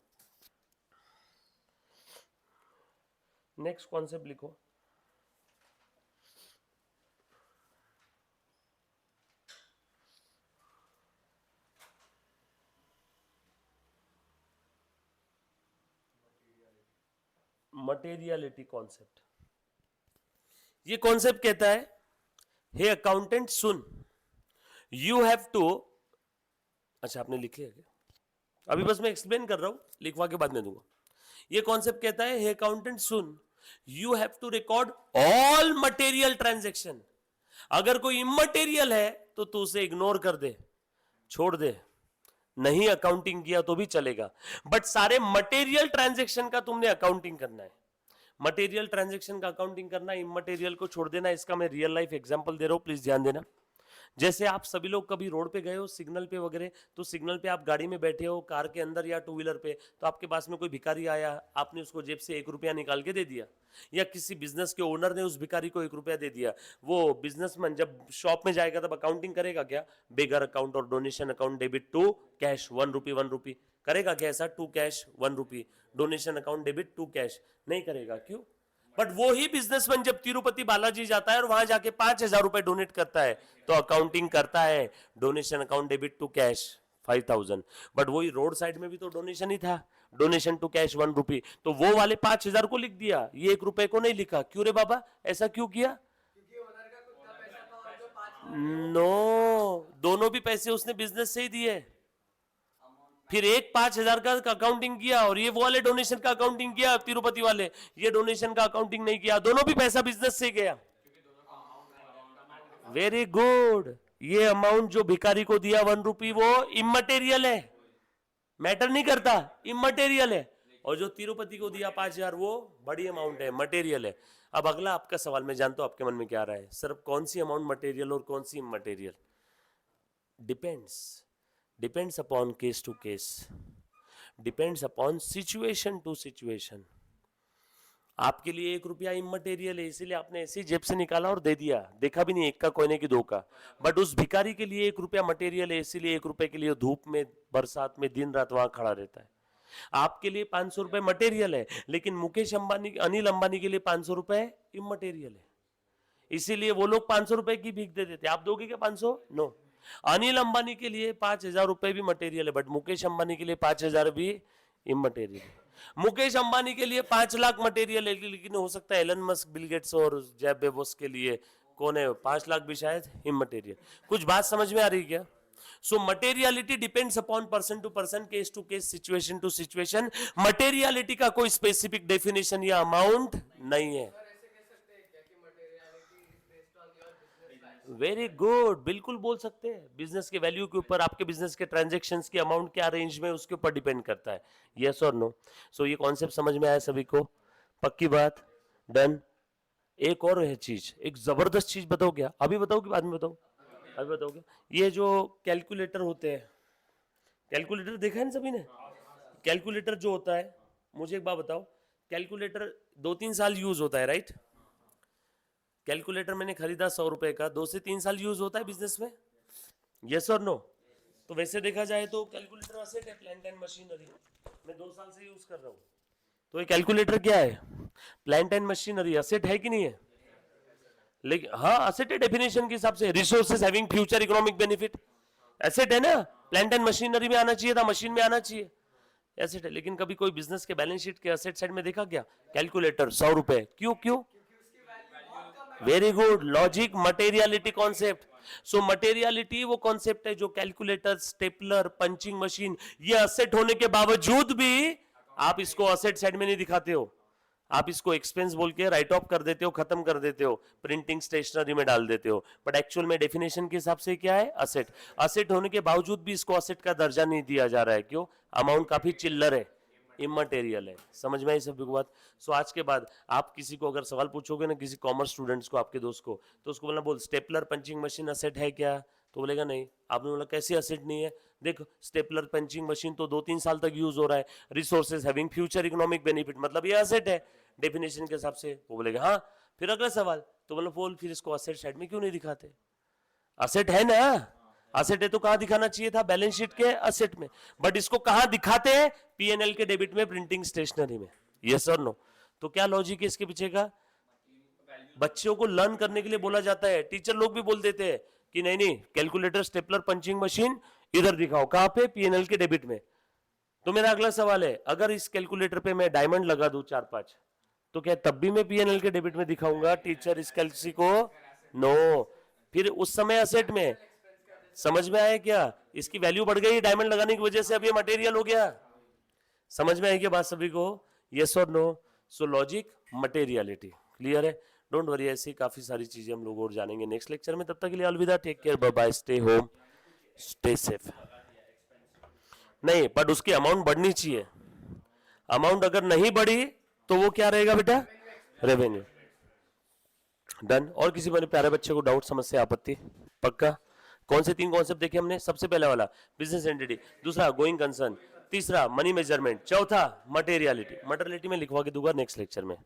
नेक्स्ट कॉन्सेप्ट लिखो. Materiality concept. ये कॉन्सेप्ट कहता है, हे अकाउंटेंट सुन, यू हैव टू. अच्छा आपने लिख लिया क्या? अभी बस मैं एक्सप्लेन कर रहा हूं, लिखवा के बाद में दूंगा. ये कॉन्सेप्ट कहता है, हे अकाउंटेंट सुन, you have to record all material transaction. अगर कोई इमटेरियल है तो तू उसे इग्नोर कर दे, छोड़ दे, नहीं अकाउंटिंग किया तो भी चलेगा, बट सारे मटेरियल ट्रांजैक्शन का तुमने अकाउंटिंग करना है। मटेरियल ट्रांजैक्शन का अकाउंटिंग करना, इमटेरियल को छोड़ देना। इसका मैं रियल लाइफ एग्जांपल दे रहा हूं, प्लीज ध्यान देना। जैसे आप सभी लोग कभी रोड पे गए हो सिग्नल पे वगैरह, तो सिग्नल पे आप गाड़ी में बैठे हो, कार के अंदर या टू व्हीलर पे, तो आपके पास में कोई भिखारी आया, आपने उसको जेब से 1 रुपया निकाल के दे दिया, या किसी बिजनेस के ओनर ने उस भिखारी को 1 रुपया दे दिया। वो बिजनेसमैन जब शॉप में जाएगा तब अकाउंटिंग करेगा क्या? बेगर अकाउंट और donation account debit to cash 1 rupee करेगा क्या? ऐसा to cash 1 rupee, donation account debit to cash नहीं करेगा। क्यों? बट वो ही बिजनेसमैन जब तिरुपति बालाजी जाता है और वहां जाके 5,000 रुपए डोनेट करता है तो अकाउंटिंग करता है, donation account debit to cash 5,000। But वही रोड साइड में भी तो डोनेशन ही था, डोनेशन टू कैश 1 रुपी, तो वो वाले 5,000 को लिख दिया, ये 1 रुपए को नहीं लिखा। क्यों रे बाबा, ऐसा क्यों किया? क्योंकि ओनर का खुद का पैसा था और जो 5 नो, दोनों भी पैसे उसने बिजनेस से ही दिए। फिर एक 5,000 का अकाउंटिंग किया और ये वो वाले डोनेशन का अकाउंटिंग किया, तिरुपति वाले ये डोनेशन का अकाउंटिंग नहीं किया, दोनों भी पैसा बिजनेस से गया। Very good. ये अमाउंट जो भिखारी को दिया 1 रुपी वो इमटेरियल है, मैटर नहीं करता, इमटेरियल है। और जो तिरुपति को दिया 5,000 वो बड़ी अमाउंट है, मटेरियल है। अब अगला आपका सवाल मैं जानता हूं आपके मन में क्या आ रहा है, सर कौन सी अमाउंट मटेरियल और कौन सी immaterial? Depends upon case to case, depends upon situation to situation. आपके लिए 1 रुपया इमटेरियल है, इसीलिए आपने ऐसे जेब से निकाला और दे दिया, देखा भी नहीं एक का कोयने की दो का। बट उस भिखारी के लिए 1 रुपया मटेरियल है, इसीलिए 1 रुपए के लिए धूप में बरसात में दिन रात वहां खड़ा रहता है। आपके लिए 500 रुपए मटेरियल है, लेकिन मुकेश अंबानी अनिल अंबानी के लिए 500 रुपए इमटेरियल है, इसीलिए वो लोग 500 रुपए की भीख दे देते। आप दोगे क्या 500? नो। अनिल अंबानी के लिए 5,000 रुपए भी मटेरियल है, बट मुकेश अंबानी के लिए 5,000 भी इमटेरियल है। मुकेश अंबानी के लिए 5 लाख मटेरियल है, लेकिन हो सकता है एलन मस्क, बिल गेट्स और जेफ बेजोस के लिए कौन है 5 लाख भी शायद इमटेरियल। कुछ बात समझ में आ रही क्या? So materiality depends upon person to person, case to case, situation to situation. Materiality का कोई स्पेसिफिक डेफिनेशन या अमाउंट नहीं है। ऐसे कह सकते हैं क्या कि materiality is based on your business life? Very good, बिल्कुल बोल सकते हैं। बिजनेस के वैल्यू के ऊपर, आपके बिजनेस के ट्रांजैक्शंस की अमाउंट क्या रेंज में, उसके ऊपर डिपेंड करता है। यस और नो? सो ये कॉन्सेप्ट समझ में आया सभी को? पक्की बात? डन। एक और है चीज, एक जबरदस्त चीज बताओ क्या? अभी बताओ कि बाद में बताओ? अभी बताओ क्या? ये जो कैलकुलेटर होते हैं, कैलकुलेटर देखा है ना सभी ने? कैलकुलेटर जो होता है, मुझे एक बात बताओ, कैलकुलेटर 2-3 साल यूज होता है, राइट? कैलकुलेटर मैंने खरीदा 100 रुपए का, 2 से 3 साल यूज होता है बिजनेस में। यस और नो? तो वैसे देखा जाए तो कैलकुलेटर असेट है, प्लांट एंड मशीनरी। मैं 2 साल से यूज कर रहा हूँ, तो ये कैलकुलेटर क्या है? प्लांट एंड मशीनरी असेट है कि नहीं है? लेकिन हाँ, असेट है डेफिनेशन के हिसाब से, resources having future economic benefit, asset है ना? प्लांट एंड मशीनरी में आना चाहिए था, मशीन में आना चाहिए, एसेट है। लेकिन कभी कोई बिजनेस के बैलेंस शीट के एसेट साइड में देखा क्या कैलकुलेटर 100 रुपए? क्यों क्यों? Very good logic, materiality concept. So materiality वो कॉन्सेप्ट है जो कैलकुलेटर, स्टेपलर, पंचिंग मशीन, ये असेट होने के बावजूद भी आप इसको असेट साइड में नहीं दिखाते हो, आप इसको एक्सपेंस बोल के राइट ऑफ कर देते हो, खत्म कर देते हो, प्रिंटिंग स्टेशनरी में डाल देते हो। बट एक्चुअल में डेफिनेशन के हिसाब से क्या है? असेट। असेट होने के बावजूद भी इसको असेट का दर्जा नहीं दिया जा रहा है। क्यों? अमाउंट काफी चिल्लर है, इमटेरियल है। समझ में आई सब बात? सो आज के बाद आप किसी को अगर सवाल पूछोगे ना, किसी कॉमर्स स्टूडेंट्स को, आपके दोस्त को, तो उसको बोलना, बोल स्टेपलर पंचिंग मशीन असेट है क्या? तो बोलेगा नहीं। आपने बोला कैसे असेट नहीं है? देखो स्टेपलर पंचिंग मशीन तो 2-3 साल तक यूज हो रहा है, resources having future economic benefit, मतलब ये असेट है डेफिनेशन के हिसाब से। वो बोलेगा हाँ। फिर अगला सवाल, तो बोला बोल फिर इसको असेट साइड में क्यों नहीं दिखाते? असेट है ना? असेट है तो कहां दिखाना चाहिए था? बैलेंस शीट के असेट में। बट इसको कहां दिखाते हैं? पीएनएल के डेबिट में, प्रिंटिंग स्टेशनरी में। यस और नो? तो क्या लॉजिक है इसके पीछे का? बच्चों को लर्न करने के लिए बोला जाता है, टीचर लोग भी बोल देते हैं कि नहीं नहीं, कैलकुलेटर, स्टेपलर, पंचिंग मशीन इधर दिखाओ। कहां पे? पीएनएल के डेबिट में। तो मेरा अगला सवाल है, अगर इस कैलकुलेटर पे मैं डायमंड लगा दूं 4-5, तो क्या तब भी मैं पीएनएल के डेबिट में दिखाऊंगा टीचर इस कैलसी को? नो। फिर उस समय असेट में। समझ में आया क्या? इसकी वैल्यू बढ़ गई डायमंड लगाने की वजह से, अब ये मटेरियल हो गया। समझ में आई क्या बात सभी को? यस और नो? सो लॉजिक, मटेरियलिटी क्लियर है? डोंट वरी, ऐसी काफी सारी चीजें हम लोग और जानेंगे नेक्स्ट लेक्चर में। तब तक के लिए अलविदा, take care, bye bye, stay home, stay safe. नहीं, बट उसकी अमाउंट बढ़नी चाहिए। अमाउंट अगर नहीं बढ़ी तो वो क्या रहेगा बेटा? रेवेन्यू। डन। और किसी मेरे प्यारे बच्चे को डाउट, समस्या, आपत्ति? पक्का? कौन से 3 कॉन्सेप्ट देखे हमने? सबसे पहला वाला बिजनेस एंटिटी, दूसरा गोइंग कंसर्न, तीसरा मनी मेजरमेंट, चौथा मटेरियलिटी। मटेरियलिटी में लिखवा के दूंगा नेक्स्ट लेक्चर में।